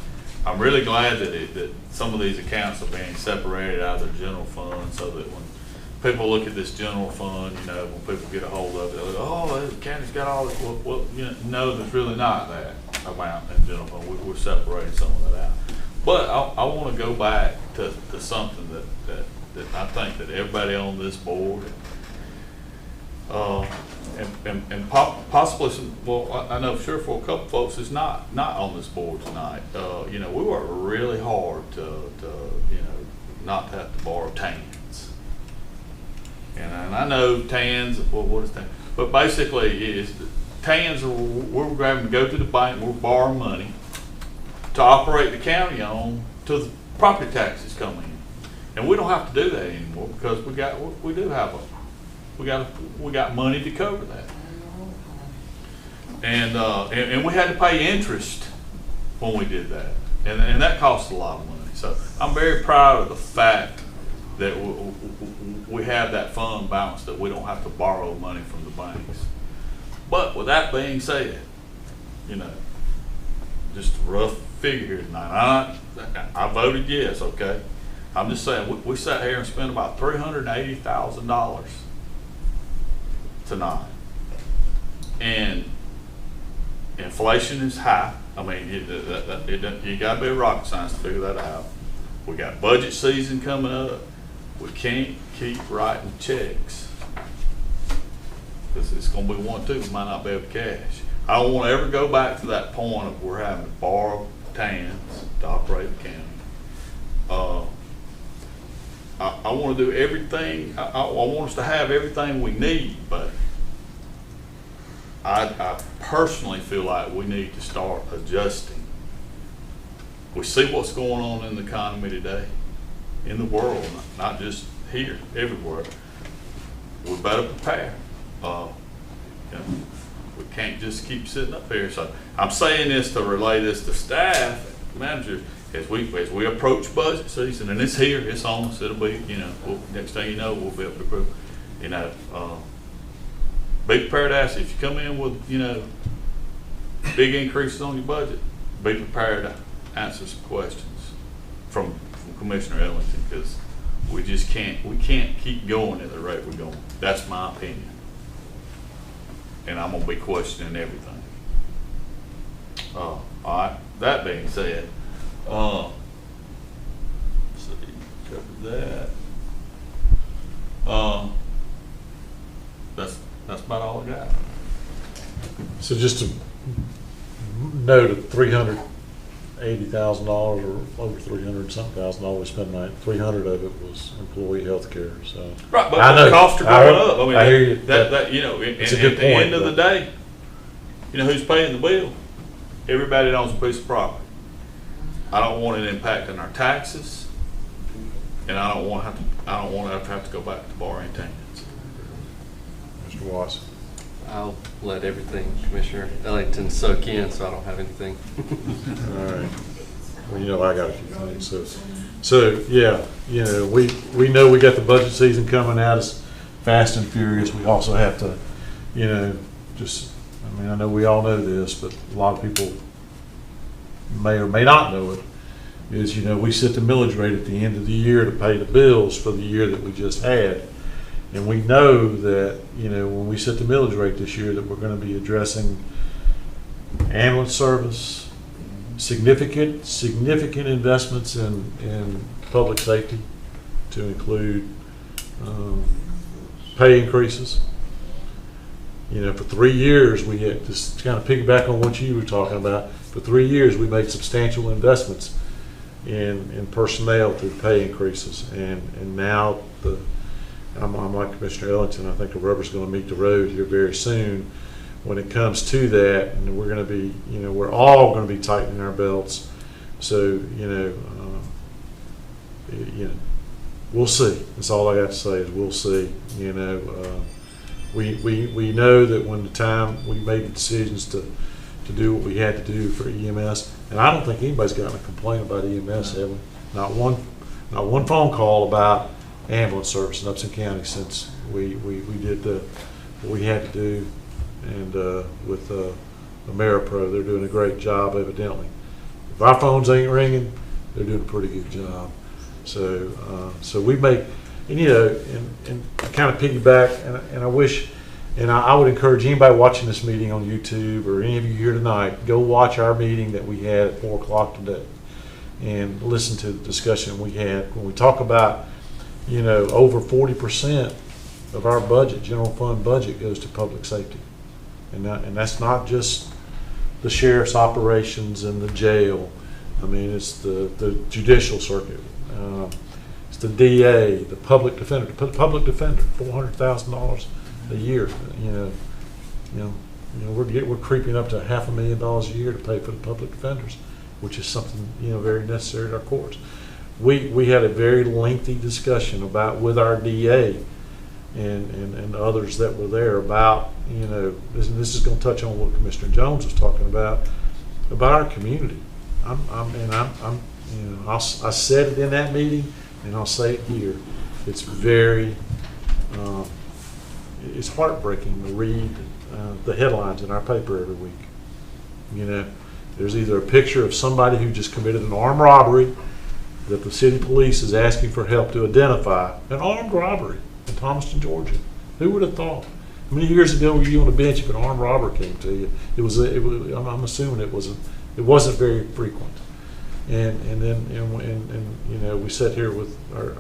I'm really glad that some of these accounts are being separated out of their general fund, so that when people look at this general fund, you know, when people get a hold of it, they're like, oh, the county's got all this. Well, you know, no, there's really not that amount in general fund. We're separating some of that out. But I want to go back to something that I think that everybody on this board and possibly some, well, I know for sure for a couple folks is not on this board tonight. You know, we work really hard to you know, not have to borrow TANs. And I know TANs, well, what is TANs? But basically is TANs, we're having to go to the bank, we're borrowing money to operate the county on till the property taxes come in. And we don't have to do that anymore because we got money to cover that. And we had to pay interest when we did that. And that costs a lot of money. So I'm very proud of the fact that we have that fund balance, that we don't have to borrow money from the banks. But with that being said, you know, just a rough figure here tonight. I voted yes, okay? I'm just saying, we sat here and spent about $380,000 tonight. And inflation is high. I mean, you got to be a rocket science to figure that out. We got budget season coming up. We can't keep writing checks, because it's going to be one, two, we might not be able to cash. I don't want to ever go back to that point of we're having to borrow TANs to operate the county. I want to do everything. I want us to have everything we need, but I personally feel like we need to start adjusting. We see what's going on in the economy today, in the world, not just here, everywhere. We better prepare. You know, we can't just keep sitting up here. So I'm saying this to relay this to staff, managers, as we approach budget season, and it's here, it's on us. It'll be, you know, next thing you know, we'll be able to prove, you know, be prepared to ask if you come in with, you know, big increases on your budget. Be prepared to answer some questions from Commissioner Ellington, because we can't keep going at the rate we're going. That's my opinion. And I'm gonna be questioning everything. All right. That being said, let's see, cover that. That's about all I got. So just to note, $380,000 or over $300,000 we spent tonight. 300 of it was employee health care. So Right, but I the know, costs are going up. I mean, I hear you. that you know, It's and a good at the end point, of the day, you know who's paying the bill? Everybody that owns a piece of property. I don't want it impacting our taxes, and I don't want to have to go back to borrowing TANs. Mr. Watson. I'll let everything Commissioner Ellington soak in, so I don't have anything. All right. Well, you know, I got a few things. So yeah, you know, we know we got the budget season coming at us fast and furious. We also have to, you know, I mean, I know we all know this, but a lot of people may or may not know it, is, you know, we set the millage rate at the end of the year to pay the bills for the year that we just had. And we know that, you know, when we set the millage rate this year, that we're going to be addressing ambulance service, significant investments in public safety, to include pay increases. For 3 years, we had, just to kind of piggyback on what you were talking about, for 3 years, we made substantial investments in personnel through pay increases. And now I'm like Commissioner Ellington, I think the rubber's going to meet the road here very soon when it comes to that. And we're going to be, we're all going to be tightening our belts. So, we'll see. That's all I got to say is we'll see. We know that when the time we made the decisions to do what we had to do for EMS, and I don't think anybody's gotten a complaint about EMS, have we? Not one phone call about ambulance service in Upson County since we did what we had to do, and with AmeriPro, they're doing a great job evidently. If our phones ain't ringing, they're doing a pretty good job. So we make, and kind of piggyback, and I wish, and I would encourage anybody watching this meeting on YouTube or any of you here tonight, go watch our meeting that we had at 4 o'clock today and listen to the discussion we had when we talk about, over 40% of our budget, general fund budget, goes to public safety. And that's not just the sheriff's operations and the jail. I mean, it's the judicial circuit. It's the DA, the public defender. To put a public defender, $400,000 a year. We're creeping up to $500,000 a year to pay for the public defenders, which is something very necessary to our courts. We had a very lengthy discussion with our DA and others that were there about this is going to touch on what Commissioner Jones was talking about our community. I said it in that meeting, and I'll say it here. It's very, it's heartbreaking to read the headlines in our paper every week. There's either a picture of somebody who just committed an armed robbery that the city police is asking for help to identify, an armed robbery in Thomaston, Georgia. Who would have thought? How many years ago were you on the bench if an armed robber came to you? I'm assuming it wasn't very frequent. And then we sat here with our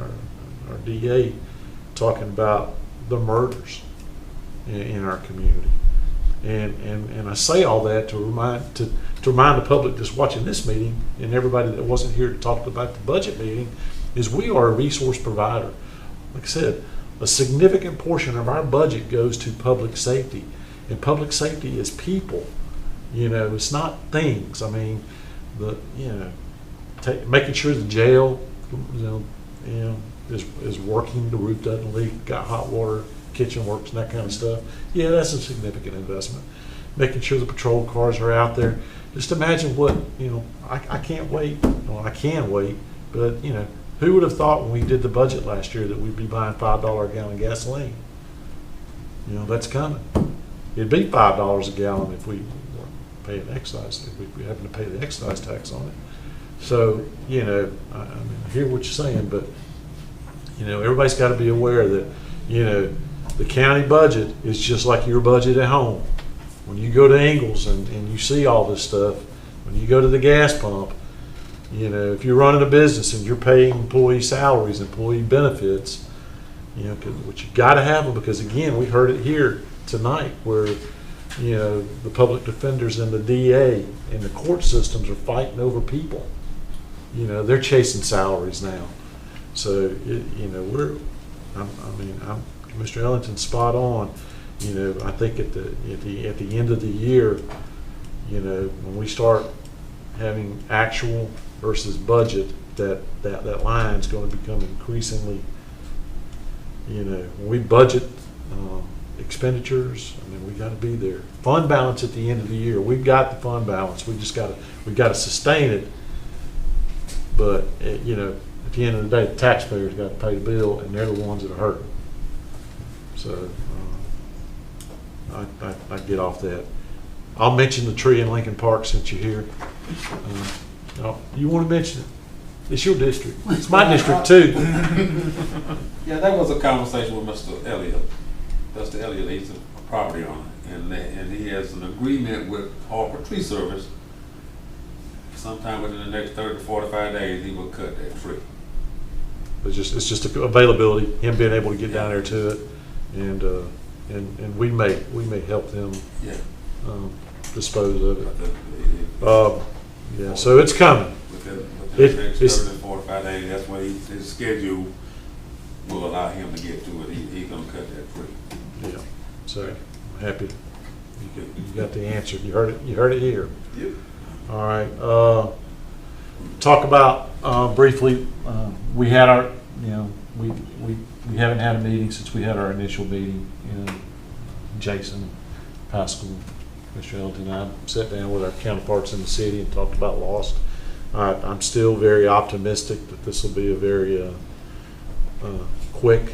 DA talking about the murders in our community, and I say all that to remind the public that's watching this meeting and everybody that wasn't here to talk about the budget meeting is we are a resource provider. Like I said, a significant portion of our budget goes to public safety, and public safety is people. It's not things. I mean, making sure the jail, is working, the roof doesn't leak, got hot water, kitchen works, and that kind of stuff. Yeah, that's a significant investment. Making sure the patrol cars are out there. Just imagine what, I can't wait. Well, I can wait, but, who would have thought when we did the budget last year that we'd be buying $5 a gallon gasoline? That's coming. It'd be $5 a gallon if we were paying excise, if we happen to pay the excise tax on it. So, I hear what you're saying, but, everybody's got to be aware that, the county budget is just like your budget at home. When you go to Ingalls and you see all this stuff, when you go to the gas pump, if you're running a business and you're paying employee salaries, employee benefits, which you got to have them, because again, we heard it here tonight where, the public defenders and the DA and the court systems are fighting over people. They're chasing salaries now. So, Mr. Ellington's spot on. I think at the end of the year, when we start having actual versus budget, that line's going to become increasingly, when we budget expenditures, we got to be there. Fund balance at the end of the year, we've got the fund balance. We've got to sustain it. But at the end of the day, the taxpayers got to pay the bill, and they're the ones that are hurting. So I get off that. I'll mention the tree in Lincoln Park since you're here. You want to mention it? It's your district. It's my district too. Yeah, that was a conversation with Mr. Elliott. Mr. Elliott, he's a property owner, and he has an agreement with Harper Tree Service. Sometime within the next 30 to 45 days, he will cut that tree. It's just availability, him being able to get down there to it, and and we may help them Yeah. dispose of it. But Yeah, so it's coming. within It- the next it's- 30 to 45 days, that's when his schedule will allow him to get to it. He's gonna cut that tree. Yeah, so I'm happy you got the answer. You heard it here. Yep. All right, talk about, briefly, we had our, we haven't had a meeting since we had our initial meeting. Jason, Pascal, Mr. Ellington, and I sat down with our counterparts in the city and talked about lost. I'm still very optimistic that this will be a very quick,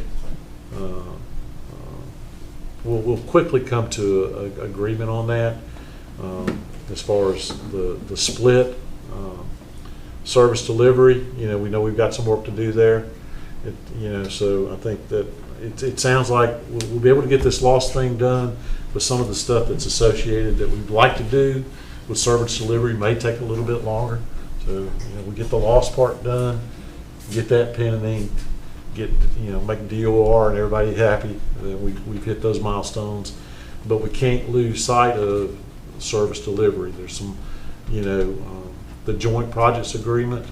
we'll quickly come to an agreement on that. As far as the split, service delivery, we know we've got some work to do there. So I think that it sounds like we'll be able to get this lost thing done, but some of the stuff that's associated that we'd like to do with service delivery may take a little bit longer. So, we get the lost part done, get that pen and ink, make DOR and everybody happy. We've hit those milestones, but we can't lose sight of service delivery. There's some, the joint projects agreement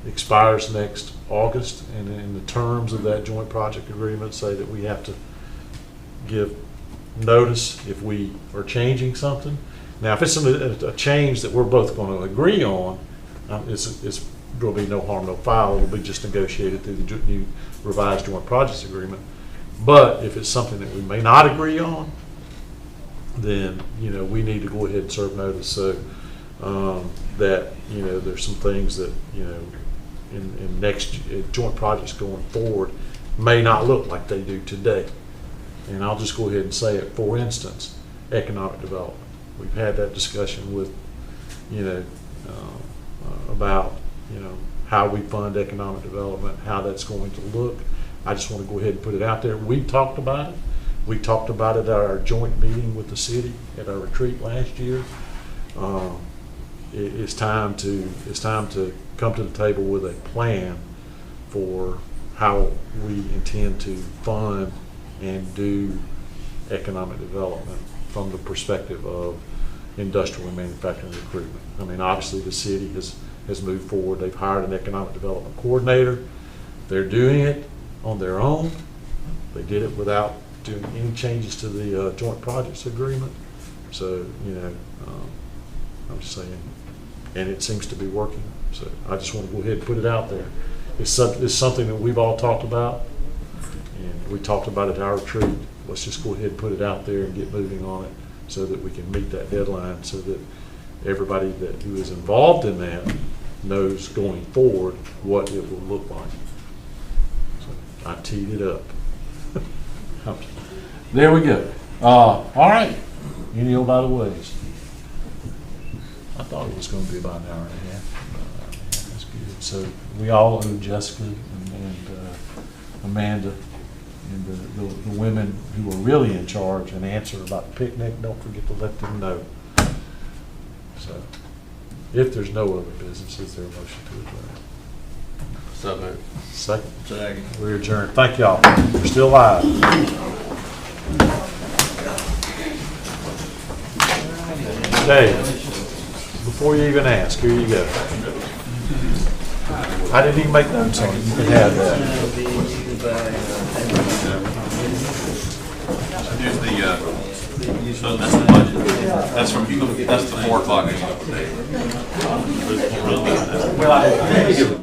expires next August, and the terms of that joint project agreement say that we have to give notice if we are changing something. Now, if it's a change that we're both going to agree on, it's there'll be no harm, no foul. It'll be just negotiated through the new revised joint projects agreement. But if it's something that we may not agree on, then we need to go ahead and serve notice so that there's some things that in next joint projects going forward may not look like they do today. And I'll just go ahead and say it. For instance, economic development. We've had that discussion with about how we fund economic development, how that's going to look. I just want to go ahead and put it out there. We talked about it. We talked about it at our joint meeting with the city at our retreat last year. It's time to come to the table with a plan for how we intend to fund and do economic development from the perspective of industrial and manufacturing recruitment. I mean, obviously the city has moved forward. They've hired an economic development coordinator. They're doing it on their own. They did it without doing any changes to the joint projects agreement. So, I'm just saying, and it seems to be working. So I just want to go ahead and put it out there. It's something that we've all talked about, and we talked about it at our retreat. Let's just go ahead and put it out there and get moving on it so that we can meet that deadline, so that everybody who is involved in that knows going forward what it will look like. So I teed it up. There we go. All right. Any old by the ways? I thought it was going to be about an hour and a half. That's good. So we all owe Jessica and Amanda and the women who are really in charge an answer about the picnic. Don't forget to let them know. So if there's no other business, is there a motion to adjourn? So moved. Second. We're adjourned. Thank y'all. We're still live. Dave, before you even ask, here you go. I didn't even make notes on it. You can have that. Here's the, so that's the budget. That's from, that's the 4 o'clock. Well,